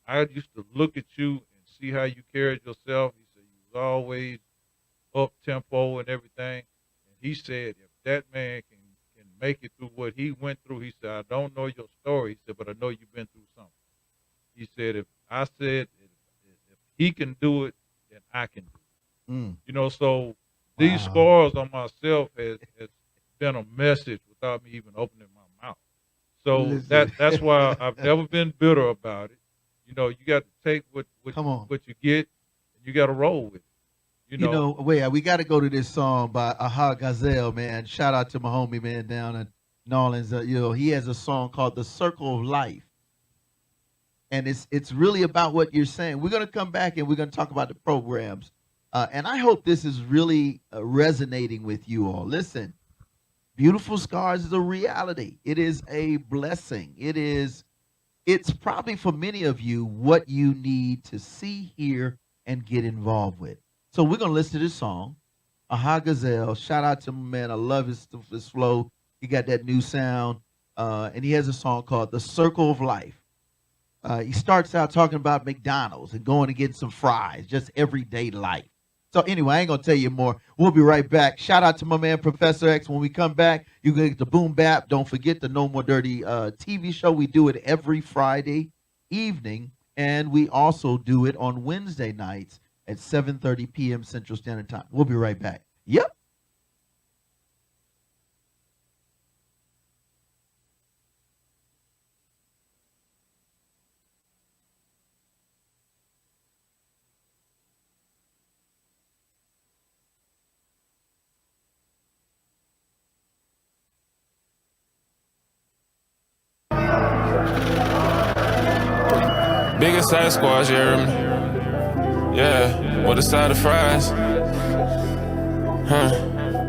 Speaker 5: "I used to look at you and see how you carried yourself." He said, "You was always up tempo and everything." And he said, "If that man can make it through what he went through," he said, "I don't know your story." He said, "But I know you've been through something." He said, if he can do it, then I can do it.
Speaker 1: Mm.
Speaker 5: You know, so these
Speaker 1: Wow.
Speaker 5: scars on myself has been a message without me even opening my mouth. So
Speaker 1: Listen.
Speaker 5: that's why I've never been bitter about it. You know, you got to take what
Speaker 1: Come on.
Speaker 5: what you get, and you got to roll with it. You
Speaker 1: You
Speaker 5: know,
Speaker 1: know, wait, we got to go to this song by Aha Gazelle, man. Shout out to my homie, man, down in New Orleans. You know, he has a song called "The Circle of Life," and it's really about what you're saying. We're gonna come back and we're gonna talk about the programs, and I hope this is really resonating with you all. Listen, Beautiful Scars is a reality. It is a blessing. It's probably for many of you what you need to see, hear, and get involved with. So we're gonna listen to this song, Aha Gazelle. Shout out to my man. I love his flow. He got that new sound, and he has a song called "The Circle of Life." He starts out talking about McDonald's and going to get some fries, just everyday life. So anyway, I ain't gonna tell you more. We'll be right back. Shout out to my man Professor X. When we come back, you can get the Boom Bap. Don't forget the No More Dirty TV show. We do it every Friday evening, and we also do it on Wednesday nights at 7:30 p.m. Central Standard Time. We'll be right back. Yep.
Speaker 11: Sasquatch, you heard me? Yeah, with a side of fries. Huh,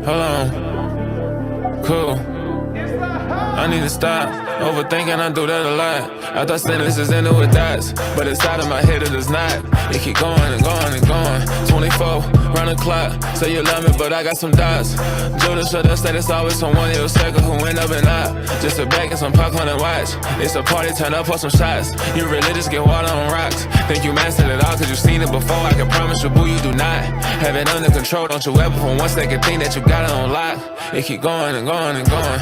Speaker 11: hold on. Cool. I need to stop overthinking, I do that a lot. I thought sentences ended with dots, but inside of my head it does not. It keep going and going and going. 24, round the clock. Say you love me, but I got some dots. Judas should have said it's always someone you'll second who end up and out. Just sit back and some popcorn and watch. It's a party, turn up for some shots. You religious, get water on rocks. Think you mastered it all cause you seen it before. I can promise you, boo, you do not have it under control. Don't you ever for 1 second think that you got it on lock. It keep going and going and going.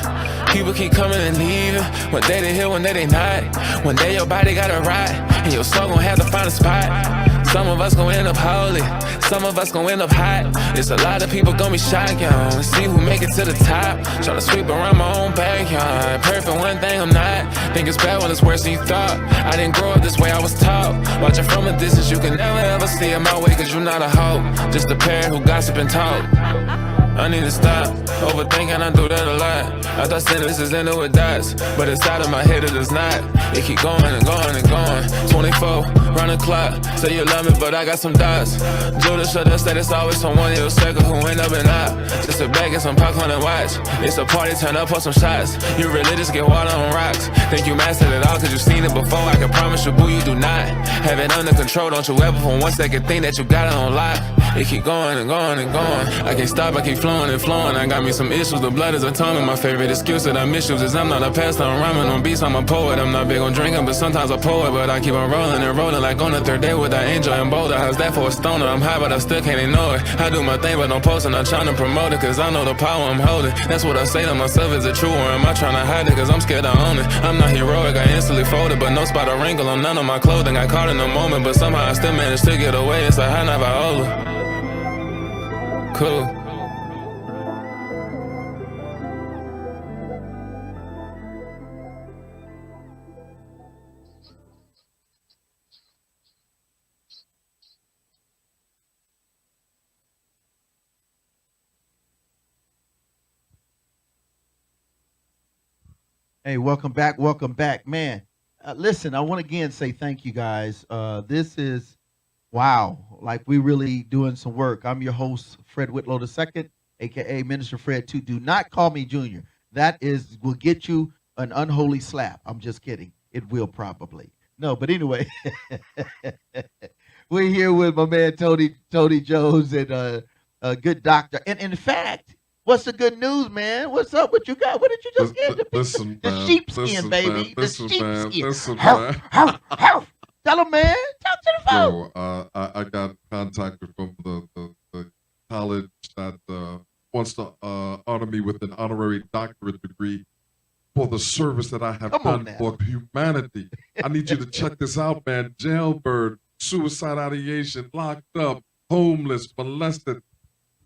Speaker 11: People keep coming and leaving. One day they here, one day they not. One day your body gotta rot, and your soul gon' have to find a spot. Some of us gon' end up holy, some of us gon' end up hot. It's a lot of people gon' be shocked, y'all, and see who make it to the top. Tryna sweep around my own backyard. Perfect one thing I'm not. Think it's bad when it's worse than you thought. I didn't grow up this way, I was taught. Watching from a distance, you can never ever see it my way, cause you're not a hoe. Just a parent who gossip and talk. I need to stop overthinking, I do that a lot. I thought sentences ended with dots, but inside of my head it does not. It keep going and going and going. 24, round the clock. Say you love me, but I got some dots. Judas should have said it's always someone you'll second who end up and out. Just sit back and some popcorn and watch. It's a party, turn up for some shots. You religious, get water on rocks. Think you mastered it all cause you seen it before. I can promise you, boo, you do not have it under control. Don't you ever for 1 second think that you got it on lock. It keep going and going and going. I can't stop, I keep flowing and flowing. I got me some issues, the blood is atonement. My favorite excuse that I misuse is I'm not a pastor, I'm rhyming on beats, I'm a poet. I'm not big on drinking, but sometimes I poet. But I keep on rolling and rolling like on the third day with that angel and boulder. How's that for a stoner? I'm high, but I still can't ignore it. I do my thing, but don't post and I'm trying to promote it, cause I know the power I'm holding. That's what I say to myself, is it true or am I trying to hide it? Cause I'm scared to own it. I'm not heroic, I instantly folded, but no spot or wrinkle on none of my clothing. I caught in the moment, but somehow I still managed to get away. It's a high night Viola. Cool.
Speaker 1: Hey, welcome back, man. Listen, I want to again say thank you guys. This is, wow, like we really doing some work. I'm your host, Fred Whitlow II, aka Minister Fred 2. Do not call me Junior. That will get you an unholy slap. I'm just kidding. It will probably. No, but anyway, we're here with my man Tony Jones and a good doctor. And in fact, what's the good news, man? What's up? What you got? What did you just get?
Speaker 6: Listen,
Speaker 1: the
Speaker 6: man.
Speaker 1: sheepskin,
Speaker 6: Listen,
Speaker 1: baby.
Speaker 6: man.
Speaker 1: The
Speaker 6: Listen, man.
Speaker 1: sheepskin.
Speaker 6: Listen,
Speaker 1: Harf, harf, harf. Tell him, man. Talk to the phone.
Speaker 6: So, I got contacted from the college that wants to honor me with an honorary doctorate degree for the service that I have done for humanity. I need you to check this out, man. Jailbird, suicide ideation, locked up, homeless, molested.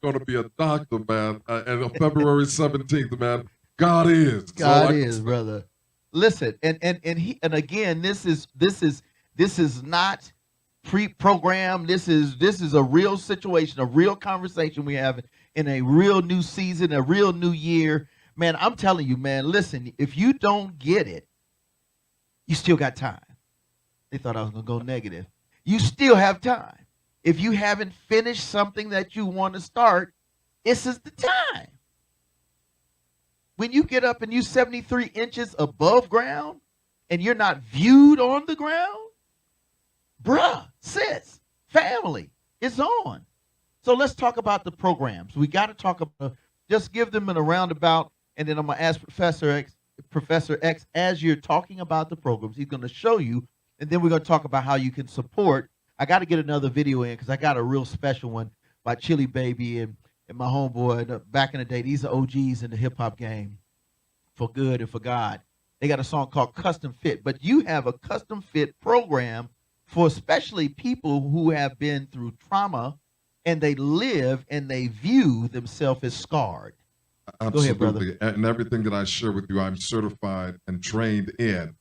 Speaker 6: Going to be a doctor, man. And on February 17th, man. God is.
Speaker 1: God is, brother. Listen, and again, this is not pre-programmed. This is a real situation, a real conversation we have in a real new season, a real new year. Man, I'm telling you, man, listen, if you don't get it, you still got time. They thought I was going to go negative. You still have time. If you haven't finished something that you want to start, this is the time. When you get up and you're 73 inches above ground and you're not viewed on the ground, bruh, sis, family, it's on. So let's talk about the programs. We got to talk about, just give them in a roundabout, and then I'm going to ask Professor X, as you're talking about the programs, he's going to show you, and then we're going to talk about how you can support. I got to get another video in because I got a real special one by Chili Baby and my homeboy. Back in the day, these are OGs in the hip-hop game for good and for God. They got a song called Custom Fit. But you have a custom fit program for especially people who have been through trauma and they live and they view themselves as scarred.
Speaker 6: Absolutely.
Speaker 1: Go ahead, brother.
Speaker 6: And everything that I share with you, I'm certified and trained in.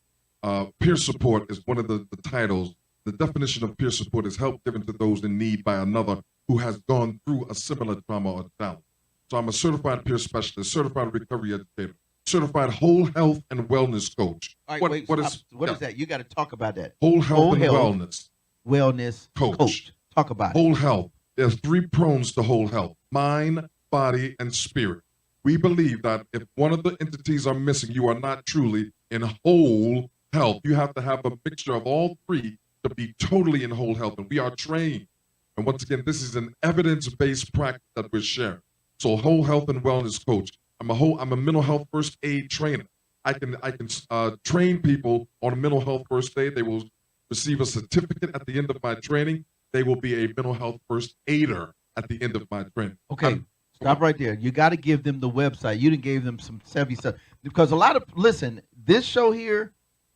Speaker 6: Peer support is one of the titles. The definition of peer support is help given to those in need by another who has gone through a similar trauma or challenge. So I'm a certified peer specialist, certified recovery educator, certified whole health and wellness coach.
Speaker 1: All right,
Speaker 6: What
Speaker 1: wait, what is that? You got to talk about that.
Speaker 6: Whole health
Speaker 1: Whole
Speaker 6: and
Speaker 1: health
Speaker 6: wellness
Speaker 1: wellness coach. Talk about it.
Speaker 6: Whole health. There's 3 prongs to whole health: mind, body, and spirit. We believe that if one of the entities are missing, you are not truly in whole health. You have to have a mixture of all 3 to be totally in whole health. And we are trained. And once again, this is an evidence-based practice that we're sharing. So whole health and wellness coach. I'm a mental health first aid trainer. I can train people on a mental health first aid. They will receive a certificate at the end of my training. They will be a mental health first aider at the end of my training.
Speaker 1: Okay, stop right there. You got to give them the website. You didn't give them some heavy stuff because listen, this show here,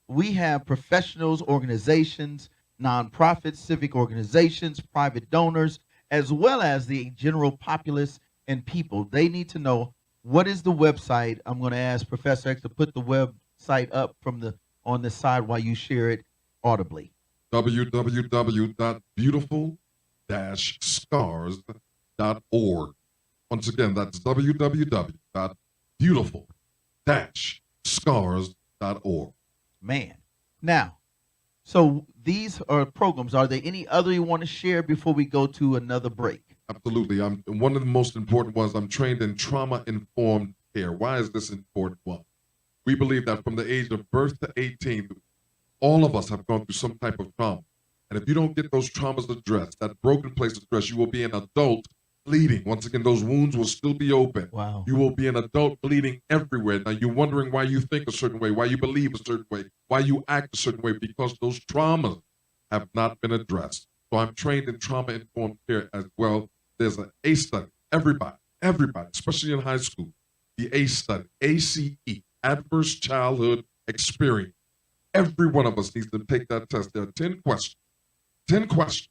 Speaker 1: we have professionals, organizations, nonprofits, civic organizations, private donors, as well as the general populace and people. They need to know what is the website. I'm going to ask Professor X to put the website up on the side while you share it audibly.
Speaker 6: www.beautiful-scars.org. Once again, that's www.beautiful-scars.org.
Speaker 1: Man. Now, so these are programs. Are there any other you want to share before we go to another break?
Speaker 6: Absolutely. One of the most important ones, I'm trained in trauma-informed care. Why is this important? Well, we believe that from the age of birth to 18, all of us have gone through some type of trauma. And if you don't get those traumas addressed, that broken place addressed, you will be an adult bleeding. Once again, those wounds will still be open.
Speaker 1: Wow.
Speaker 6: You will be an adult bleeding everywhere. Now, you're wondering why you think a certain way, why you believe a certain way, why you act a certain way, because those traumas have not been addressed. So I'm trained in trauma-informed care as well. There's an ACE study. Everybody, especially in high school, the ACE study, ACE, Adverse Childhood Experience. Every one of us needs to take that test. There are 10 questions. 10 questions.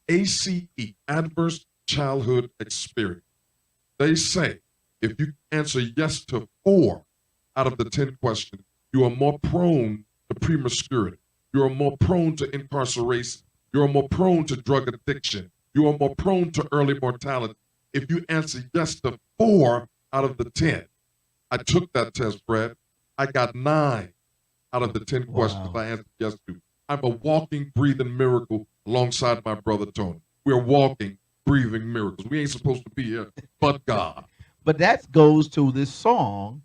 Speaker 6: ACE, Adverse Childhood Experience. They say if you answer yes to 4 out of the 10 questions, you are more prone to promiscuity. You are more prone to incarceration. You are more prone to drug addiction. You are more prone to early mortality. If you answer yes to 4 out of the 10, I took that test, Brad. I got 9 out of the 10 questions I answered yes to. I'm a walking, breathing miracle alongside my brother Tony. We're walking, breathing miracles. We ain't supposed to be here, but God.
Speaker 1: But that goes to this song.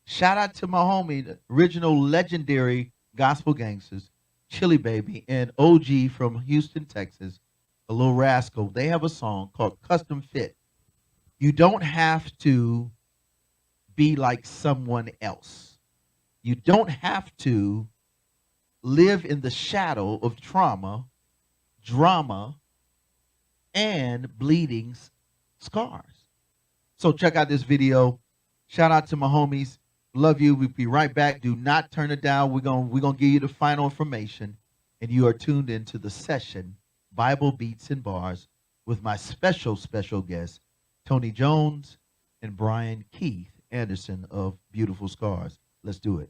Speaker 1: Shout out to my homie, the original legendary gospel gangsters, Chili Baby and OG from Houston, Texas, a little rascal. They have a song called Custom Fit. You don't have to be like someone else. You don't have to live in the shadow of trauma, drama, and bleeding scars. So check out this video. Shout out to my homies. Love you. We'll be right back. Do not turn it down. We're gonna give you the final information. And you are tuned into the session, Bible Beats and Bars, with my special guests, Tony Jones and Brian Keith Anderson of Beautiful Scars. Let's do it.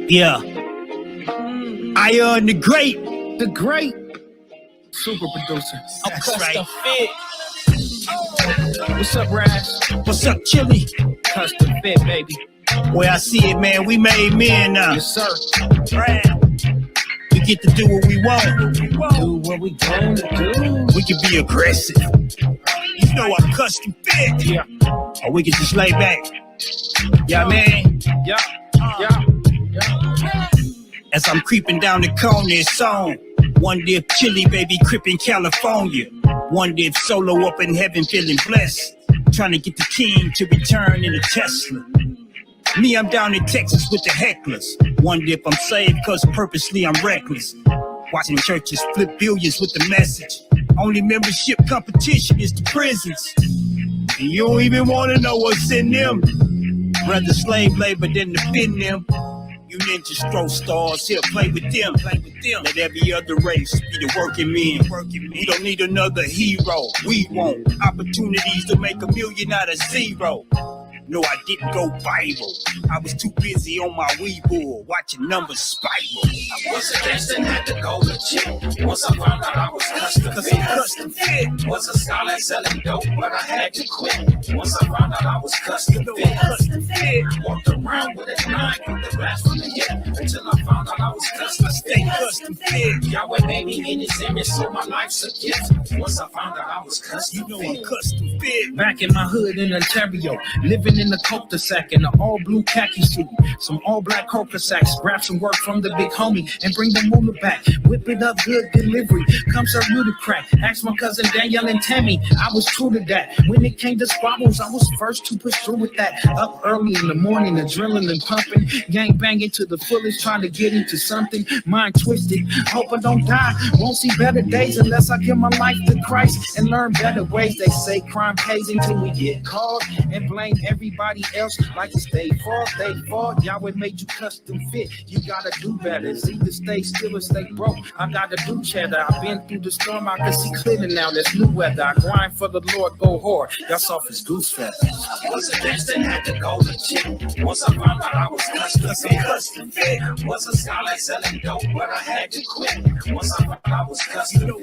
Speaker 2: Yeah. The great
Speaker 12: super producer.
Speaker 2: That's
Speaker 12: Custom
Speaker 2: right.
Speaker 12: Fit. What's up, Rash?
Speaker 2: What's up, Chili?
Speaker 12: Custom Fit, baby.
Speaker 2: Way I see it, man, we made men now.
Speaker 12: Yes, sir.
Speaker 2: Right. We get to do what we want.
Speaker 12: Do what we gonna do.
Speaker 2: We can be aggressive. You know I'm custom fit.
Speaker 12: Yeah.
Speaker 2: Or we can just lay back. Yeah, man.
Speaker 12: Yeah.
Speaker 2: As I'm creeping down the corner, it's on. Wonder if Chili Baby crip in California. Wonder if Solo up in heaven feeling blessed. Trying to get the king to return in a Tesla. Me, I'm down in Texas with the hecklers. Wonder if I'm saved cause purposely I'm reckless. Watching churches flip billions with the message. Only membership competition is the prisons. And you don't even want to know what's in them. Rather slave labor than defend them. You ninjas throw stars, here play with them. Let every other race be the working men. We don't need another hero. We want opportunities to make $1 million out of zero. No, I didn't go viral. I was too busy on my Weeble watching numbers spiral. I was a gangster and had to go legit. Once I found out I was custom fit. Was a scholar selling dope, but I had to quit. Once I found out I was custom fit. Walked around with a 9, with the blast from the hip. Until I found out I was custom fit. Yahweh made me in his image, so my life's a gift. Once I found out I was custom fit. I'm custom fit.
Speaker 12: Back in my hood in Ontario, living in the cul-de-sac in the all-blue khaki suit. Some all-black cul-de-sacs, grab some work from the big homie and bring the moolah back. Whip it up, good delivery. Come serve you the crack. Ask my cousin Danielle and Tammy, I was true to that. When it came to squabbles, I was first to push through with that. Up early in the morning, adrenaline pumping, gang banging to the fullest, trying to get into something. Mind twisted, hope I don't die. Won't see better days unless I give my life to Christ and learn better ways. They say crime pays until we get caught and blame everybody else like it's they fault. Yahweh made you custom fit. You gotta do better. It's either stay still or stay broke. I gotta do cheddar. I've been through the storm. I can see clearly now. There's new weather. I grind for the Lord, go hard. Y'all soft as goose feathers.
Speaker 2: I was a gangster and had to go legit. Once I found out I was custom fit. Was a scholar selling dope, but I had to quit. Once I found out I was custom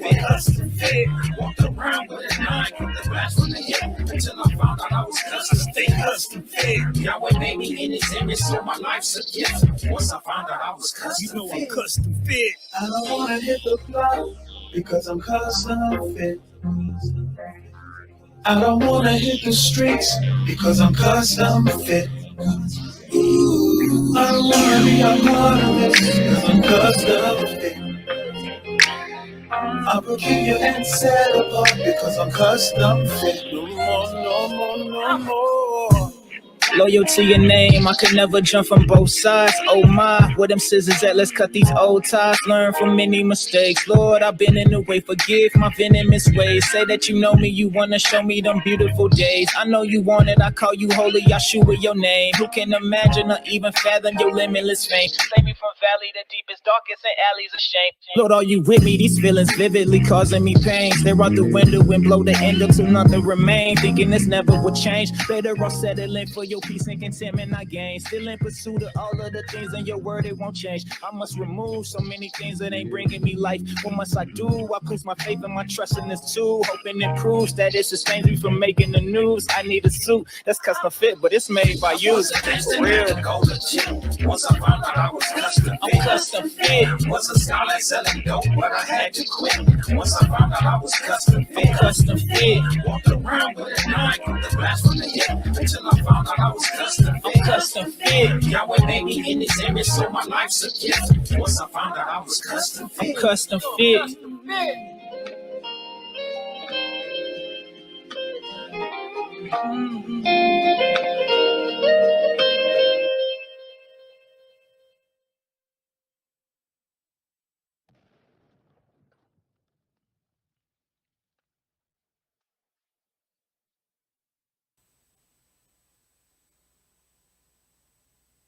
Speaker 2: fit. Walked around with a 9, with the blast from the hip. Until I found out I was custom fit. Yahweh made me in his image, so my life's a gift. Once I found out I was custom fit. I'm custom fit.
Speaker 3: I don't wanna hit the block because I'm custom fit. I don't wanna hit the streets because I'm custom fit. I don't wanna be a part of it because I'm custom fit. I will keep you and set apart because I'm custom fit. No more.
Speaker 12: Loyal to your name, I could never jump from both sides. Oh my, where them scissors at? Let's cut these old ties. Learn from many mistakes. Lord, I've been in the way. Forgive my venomous ways. Say that you know me, you wanna show me them beautiful days. I know you want it, I call you holy, Yahshua your name. Who can imagine or even fathom your limitless fame? Save me from valley, the deepest, darkest and alleys of shame. Lord, are you with me? These feelings vividly causing me pain. Stare out the window and blow the end up till nothing remains. Thinking this never would change. Better off settling for your peace and contentment I gain. Still in pursuit of all of the things in your word, it won't change. I must remove so many things that ain't bringing me life. What must I do? I place my faith and my trust in this too. Hoping it proves that it sustains me from making the news. I need a suit that's custom fit, but it's made by you. For real.
Speaker 2: Once I found out I was custom fit.
Speaker 12: I'm custom fit.
Speaker 2: Was a scholar selling dope, but I had to quit. Once I found out I was custom fit.
Speaker 12: I'm custom fit.
Speaker 2: Walked around with a 9, with the blast from the hip. Until I found out I was custom fit.
Speaker 12: I'm custom fit.
Speaker 2: Yahweh made me in his image, so my life's a gift. Once I found out I was custom fit.
Speaker 12: I'm custom fit.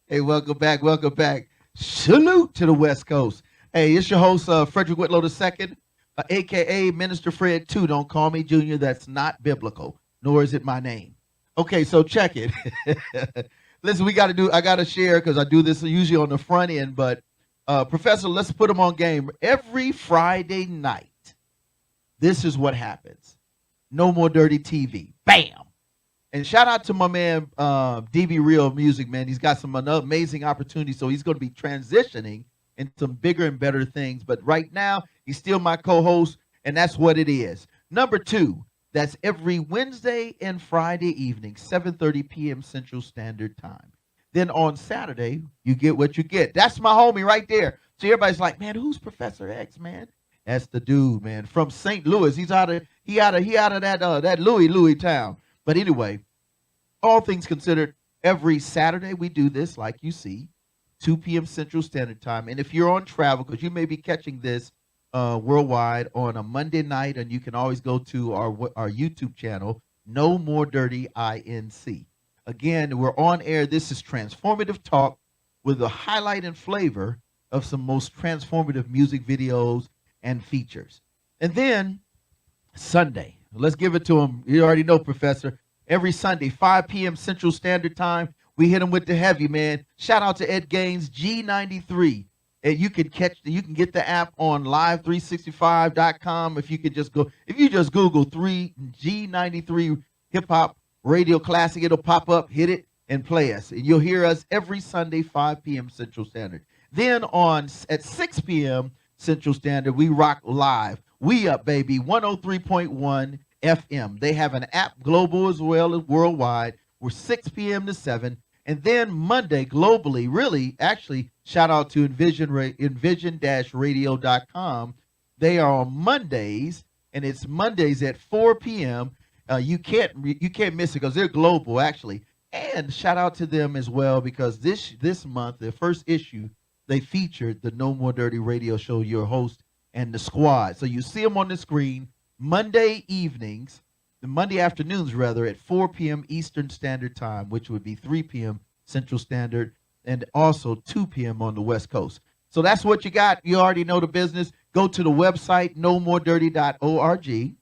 Speaker 1: Hey, welcome back. Welcome back. Salute to the West Coast. Hey, it's your host, Frederick Whitlow II, a.k.a. Minister Fred 2. Don't call me Junior. That's not biblical, nor is it my name. Okay, so check it. Listen, I got to share because I do this usually on the front end, but Professor, let's put them on game. Every Friday night, this is what happens. No more dirty TV. Bam. And shout out to my man, DB Real Music, man. He's got some amazing opportunities, so he's going to be transitioning into some bigger and better things. But right now, he's still my co-host, and that's what it is. Number 2, that's every Wednesday and Friday evening, 7:30 p.m. Central Standard Time. Then on Saturday, you get what you get. That's my homie right there. So everybody's like, man, who's Professor X, man? That's the dude, man, from St. Louis. He's out of that Louis town. But anyway, all things considered, every Saturday we do this, like you see, 2 p.m. Central Standard Time. And if you're on travel, because you may be catching this worldwide on a Monday night, and you can always go to our YouTube channel, No More Dirty INC. Again, we're on air. This is transformative talk with a highlight and flavor of some most transformative music videos and features. And then Sunday, let's give it to him. You already know, Professor. Every Sunday, 5 p.m. Central Standard Time, we hit him with the heavy, man. Shout out to Ed Gaines, G93. And you can get the app on live365.com. If you just Google G93 Hip Hop Radio Classic, it'll pop up, hit it, and play us. And you'll hear us every Sunday, 5 p.m. Central Standard. Then at 6 p.m. Central Standard, we rock live. We Up, baby, 103.1 FM. They have an app global as well as worldwide. We're 6 p.m. to 7. And then Monday, globally, really, actually, shout out to envision-radio.com. They are on Mondays, and it's Mondays at 4 p.m. You can't miss it because they're global, actually. And shout out to them as well, because this month, their first issue, they featured the No More Dirty Radio Show, your host, and the squad. So you see them on the screen Monday afternoons rather, at 4 p.m. Eastern Standard Time, which would be 3 p.m. Central Standard, and also 2 p.m. on the West Coast. So that's what you got. You already know the business. Go to the website, nomoredirty.org.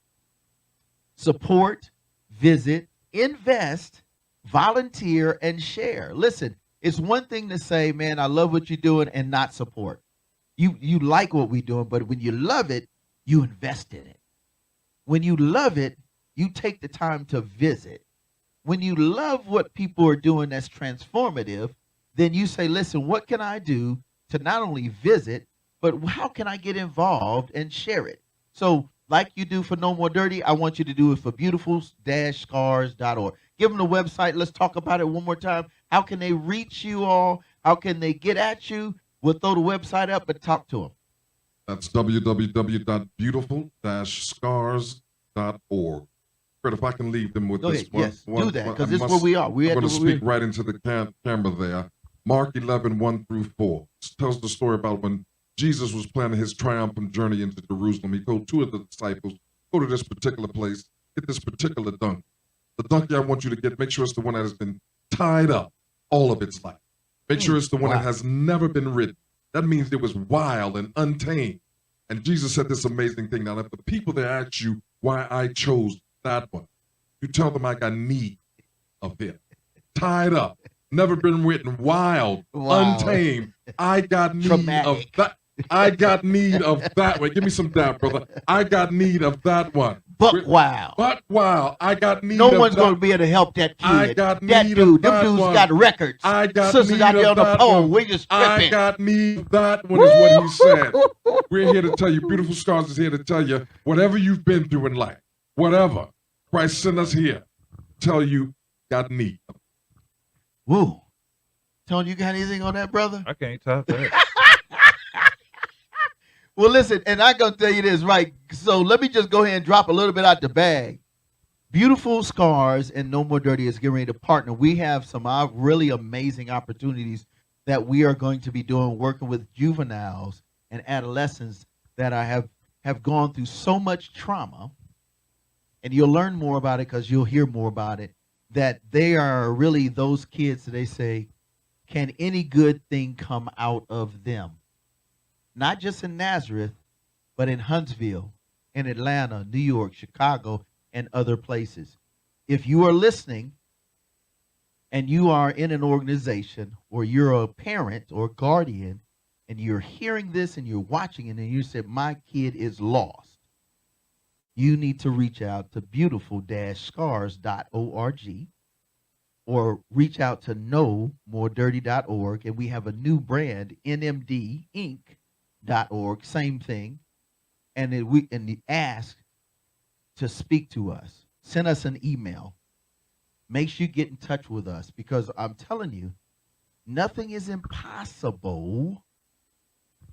Speaker 1: Support, visit, invest, volunteer, and share. Listen, it's one thing to say, man, I love what you're doing, and not support. You like what we're doing, but when you love it, you invest in it. When you love it, you take the time to visit. When you love what people are doing that's transformative, then you say, listen, what can I do to not only visit, but how can I get involved and share it? So like you do for No More Dirty, I want you to do it for beautiful-scars.org. Give them the website. Let's talk about it one more time. How can they reach you all? How can they get at you? We'll throw the website up and talk to them.
Speaker 6: That's www.beautiful-scars.org. Fred, if I can leave them with
Speaker 1: Go
Speaker 6: this
Speaker 1: ahead.
Speaker 6: one.
Speaker 1: Yes, do that, because this is where we are.
Speaker 6: I'm going to speak right into the camera there. Mark 11:1-4. This tells the story about when Jesus was planning his triumphant journey into Jerusalem. He told two of the disciples, go to this particular place, get this particular donkey. The donkey I want you to get, make sure it's the one that has been tied up all of its life. Make sure it's the one that has never been ridden. That means it was wild and untamed. And Jesus said this amazing thing. Now, if the people that ask you why I chose that one, you tell them I got need of it. Tied up, never been ridden, wild, untamed. I got need of that. I got need of that one. Give me some dab, brother. I got need of that one.
Speaker 1: But wow.
Speaker 6: I got need
Speaker 1: no
Speaker 6: of
Speaker 1: one's
Speaker 6: that.
Speaker 1: going to be able to help that kid.
Speaker 6: I got
Speaker 1: that
Speaker 6: need
Speaker 1: dude,
Speaker 6: of
Speaker 1: them
Speaker 6: that
Speaker 1: dudes
Speaker 6: one.
Speaker 1: got records.
Speaker 6: I got
Speaker 1: Sisters
Speaker 6: need
Speaker 1: out there on
Speaker 6: of
Speaker 1: the
Speaker 6: that
Speaker 1: pole.
Speaker 6: one.
Speaker 1: We're just
Speaker 6: I
Speaker 1: tripping.
Speaker 6: got need of that one is what he said. We're here to tell you, Beautiful Scars is here to tell you, whatever you've been through in life, whatever, Christ sent us here, tell you, got need.
Speaker 1: Woo. Tony, you got anything on that, brother?
Speaker 5: I can't top that.
Speaker 1: Well, listen, and I'm going to tell you this, right? So let me just go ahead and drop a little bit out the bag. Beautiful Scars and No More Dirty is getting ready to partner. We have some really amazing opportunities that we are going to be doing, working with juveniles and adolescents that have gone through so much trauma. And you'll learn more about it because you'll hear more about it, that they are really those kids that they say, can any good thing come out of them? Not just in Nazareth, but in Huntsville, in Atlanta, New York, Chicago, and other places. If you are listening and you are in an organization or you're a parent or guardian and you're hearing this and you're watching it and you said, my kid is lost, you need to reach out to beautiful-scars.org or reach out to nomoredirty.org. And we have a new brand, nmdinc.org, same thing. And then ask to speak to us. Send us an email. Make sure you get in touch with us, because I'm telling you, nothing is impossible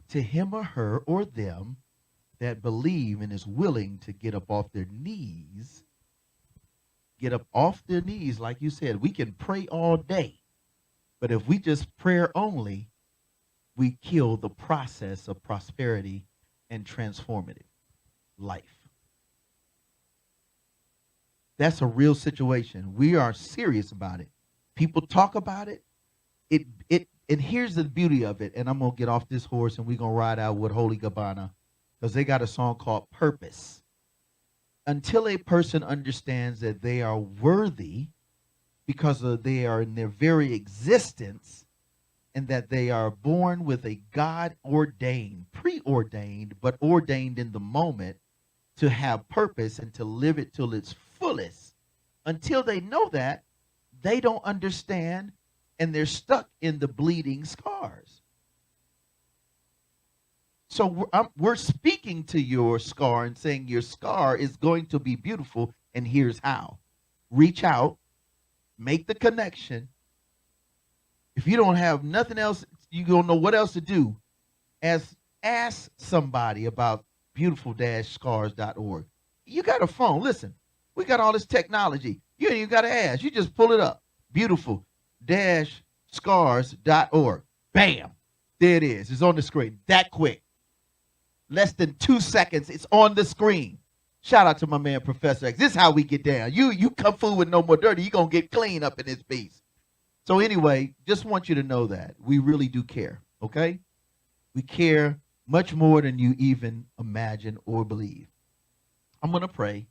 Speaker 1: to him or her or them that believe and is willing to get up off their knees. Get up off their knees, like you said. We can pray all day, but if we just prayer only, we kill the process of prosperity and transformative life. That's a real situation. We are serious about it. People talk about it. And here's the beauty of it. And I'm going to get off this horse and we're going to ride out with Holy Gabbana because they got a song called Purpose. Until a person understands that they are worthy because they are in their very existence and that they are born with a God-ordained, preordained, but ordained in the moment to have purpose and to live it till its fullest. Until they know that, they don't understand and they're stuck in the bleeding scars. So we're speaking to your scar and saying your scar is going to be beautiful, and here's how. Reach out, make the connection. If you don't have nothing else, you don't know what else to do, ask somebody about beautiful-scars.org. You got a phone. Listen, we got all this technology. You ain't even got to ask. You just pull it up. Beautiful-scars.org. Bam. There it is. It's on the screen. That quick. Less than 2 seconds. It's on the screen. Shout out to my man, Professor X. This is how we get down. You come fool with No More Dirty, you're going to get clean up in this piece. So anyway, just want you to know that we really do care, okay? We care much more than you even imagine or believe. I'm going to pray.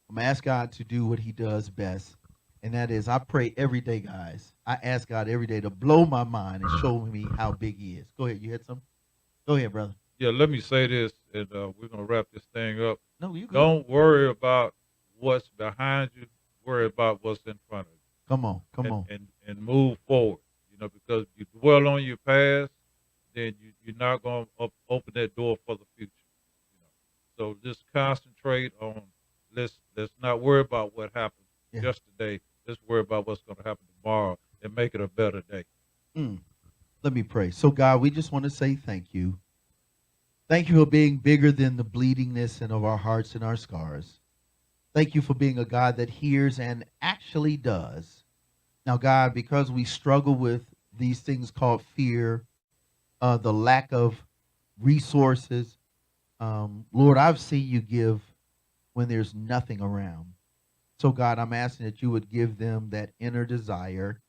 Speaker 1: I'm going to ask God to do what he does best, and that is I pray every day, guys. I ask God every day to blow my mind and show me how big he is. Go ahead. You had something? Go ahead, brother.
Speaker 5: Yeah, let me say this, and we're going to wrap this thing up.
Speaker 1: No, you go.
Speaker 5: Don't worry about what's behind you. Worry about what's in front of you.
Speaker 1: Come on.
Speaker 5: And move forward, because you dwell on your past, then you're not going to open that door for the future. So just concentrate on, let's not worry about what happened yesterday. Let's worry about what's going to happen tomorrow and make it a better day.
Speaker 1: Let me pray. So God, we just want to say thank you. Thank you for being bigger than the bleedingness and of our hearts and our scars. Thank you for being a God that hears and actually does. Now, God, because we struggle with these things called fear, the lack of resources, Lord, I've seen you give when there's nothing around. So, God, I'm asking that you would give them that inner desire,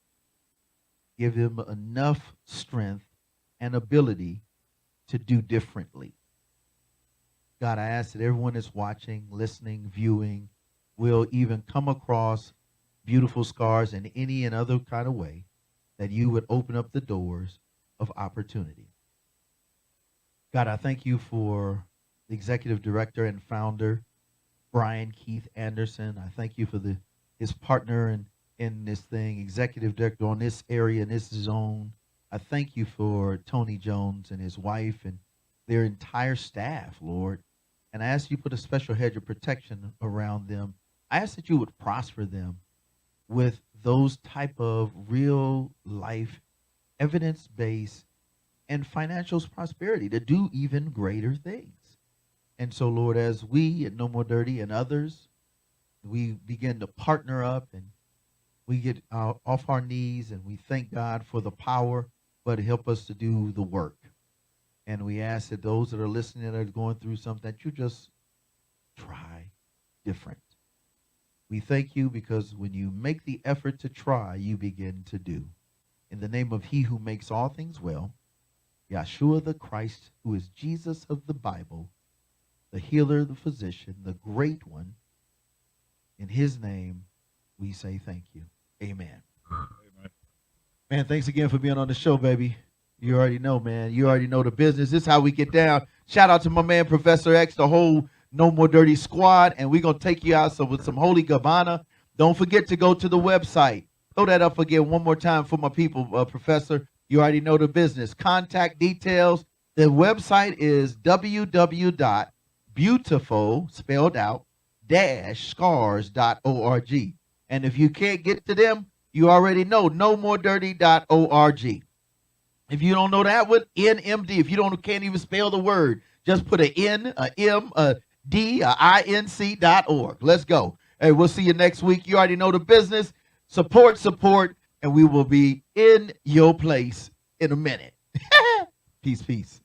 Speaker 1: give them enough strength and ability to do differently. God, I ask that everyone that's watching, listening, viewing, will even come across beautiful scars in any and other kind of way, that you would open up the doors of opportunity. God, I thank you for the executive director and founder, Brian Keith Anderson. I thank you for his partner in this thing, executive director on this area, in this zone. I thank you for Tony Jones and his wife and their entire staff, Lord. And I ask you to put a special hedge of protection around them. I ask that you would prosper them with those type of real life, evidence-based, and financial prosperity to do even greater things. And so, Lord, as we at No More Dirty and others, we begin to partner up and we get off our knees and we thank God for the power, but help us to do the work. And we ask that those that are listening that are going through something, that you just try different. We thank you because when you make the effort to try, you begin to do. In the name of he who makes all things well, Yeshua the Christ, who is Jesus of the Bible, the healer, the physician, the great one, in his name, we say thank you. Amen.
Speaker 5: Amen.
Speaker 1: Man, thanks again for being on the show, baby. You already know, man. You already know the business. This is how we get down. Shout out to my man, Professor X, the whole No More Dirty squad, and we're going to take you out with some Holy Gabbana. Don't forget to go to the website. Throw that up again one more time for my people, Professor. You already know the business. Contact details. The website is www.beautiful, spelled out, -scars.org. And if you can't get to them, you already know nomoredirty.org. If you don't know that one, NMD. If you can't even spell the word, just put an N, a M, a D, a INC.org. Let's go. Hey, we'll see you next week. You already know the business. Support, and we will be in your place in a minute. Peace, peace.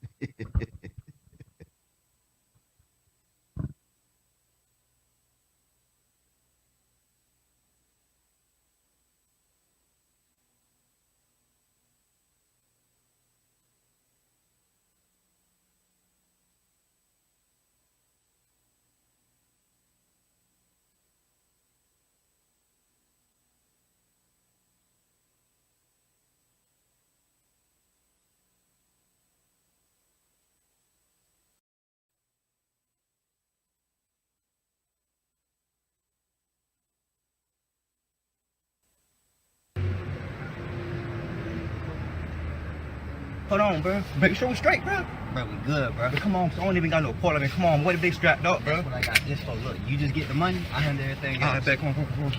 Speaker 13: Hold on, bro. Make sure we straight, bro. Bro, we good, bro. Come on, I don't even got no port. I mean, come on, what if they strapped up, bro? That's what I got this for. Look, you just get the money, I handle everything else. Come on.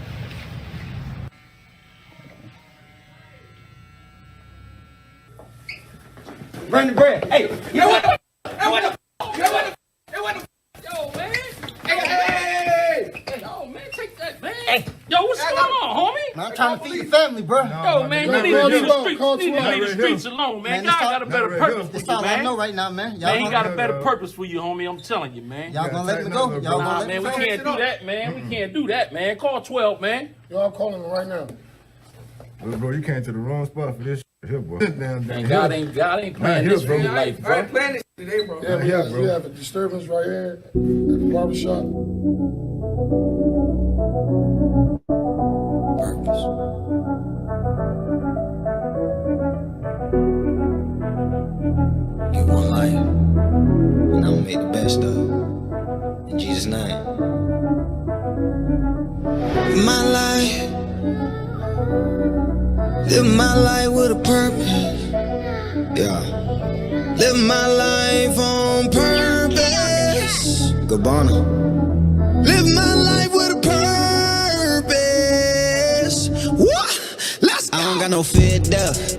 Speaker 13: Bring the bread. Hey, you know what? Yo, man. Hey.
Speaker 8: Yo, man, take that, man. Hey. Yo, what's going on, homie?
Speaker 13: Man, I'm trying to feed your family, bro.
Speaker 8: Yo, man, you need to leave the streets alone, man. Y'all got a better purpose for you, man.
Speaker 13: That's all I know right now, man.
Speaker 8: Man, he got a better purpose for you, homie. I'm telling you, man.
Speaker 13: Y'all gonna let me go? Y'all gonna let me go?
Speaker 8: Man, we can't do that, man. We can't do that, man. Call 12, man.
Speaker 14: Yo, I'm calling him right now.
Speaker 15: Well, bro, you came to the wrong spot for this shit here, bro.
Speaker 8: Man, God ain't playing this for your life, bro.
Speaker 14: Playing this today, bro. Yeah, we have a disturbance right here at the barbershop.
Speaker 16: Purpose. Get one life, and I'm gonna make the best of it. In Jesus' name. My life. Live my life with a purpose. Yeah. Live my life on purpose. Gabbana. Live my life with a purpose. What? Let's go. I don't got no fear of death.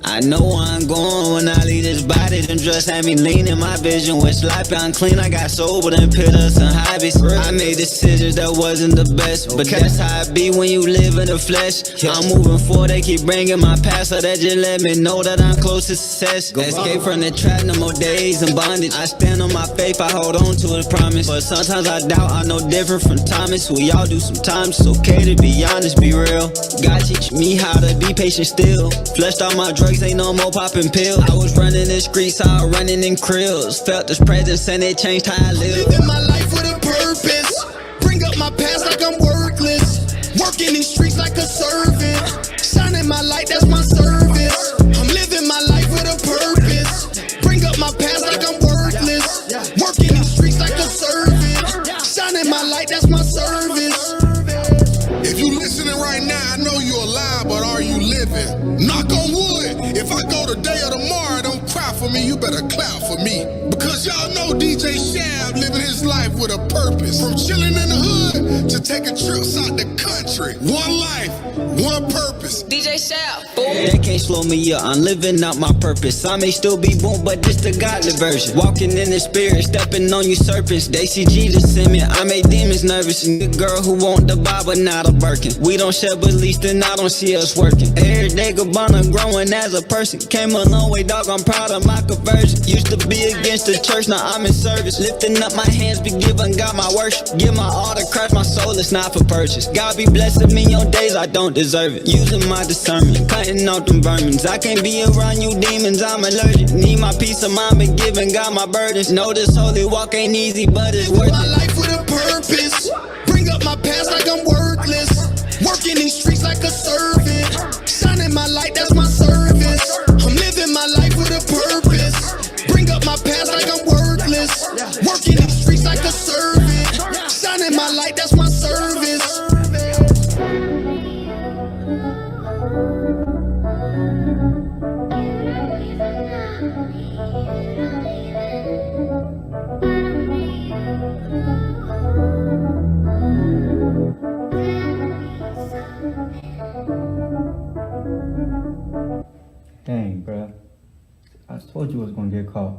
Speaker 16: I know where I'm going when I leave this body. Them drugs had me leaning, my vision was sloppy. I'm clean, I got sober, then picked up some hobbies. I made decisions that wasn't the best, but that's how it be when you live in the flesh. I'm moving forward, they keep bringing my past, so that just let me know that I'm close to success. Escape from the trap, no more days in bondage. I stand on my faith, I hold on to a promise. But sometimes I doubt, I know different from Thomas. We all do sometimes, it's okay to be honest, be real. God teach me how to be patient still. Flushed all my drugs, ain't no more popping pills. I was running the streets, I was running in krills. Felt this presence and it changed how I live.
Speaker 17: Living my life with a purpose. Bring up my past like I'm worthless. Working these streets like a servant. Shining my light, that's my service. I'm living my life with a purpose. Bring up my past like I'm worthless. Working these streets like a servant. Shining my light, that's my service.
Speaker 18: If you listening right now, I know you're alive, but are you living? Knock on wood. If I go today or tomorrow, don't cry for me, you better clap for me. Because y'all know DJ Shab living his life with a purpose. From chilling in the hood to taking trips out the country. One life, one purpose.
Speaker 16: DJ Shab. They can't slow me up, I'm living out my purpose. I may still be boom, but this the godly version. Walking in the spirit, stepping on you serpents. They see Jesus in me, I make demons nervous. The girl who want the Bible, not a Birkin. We don't share beliefs, then I don't see us working. Every day Gabbana growing as a person. Came a long way, dog, I'm proud of my conversion. Used to be against the church, now I'm in service. Lifting up my hands, be giving God my worship. Give my all to Christ, my soul is not for purchase. God be blessing me on days I don't deserve it. Using my discernment, cutting out them vermins. I can't be around you demons, I'm allergic. Need my peace of mind, been giving God my burdens. Know this holy walk ain't easy, but it's worth it.
Speaker 17: My life with a purpose. Bring up my past like I'm worthless. Working these streets like a servant. Shining my light, that's my service. I'm living my life with a purpose. Bring up my past like I'm worthless. Working these streets like a servant. Shining my light, that's my service.
Speaker 13: Dang, bro. I told you I was gonna get caught.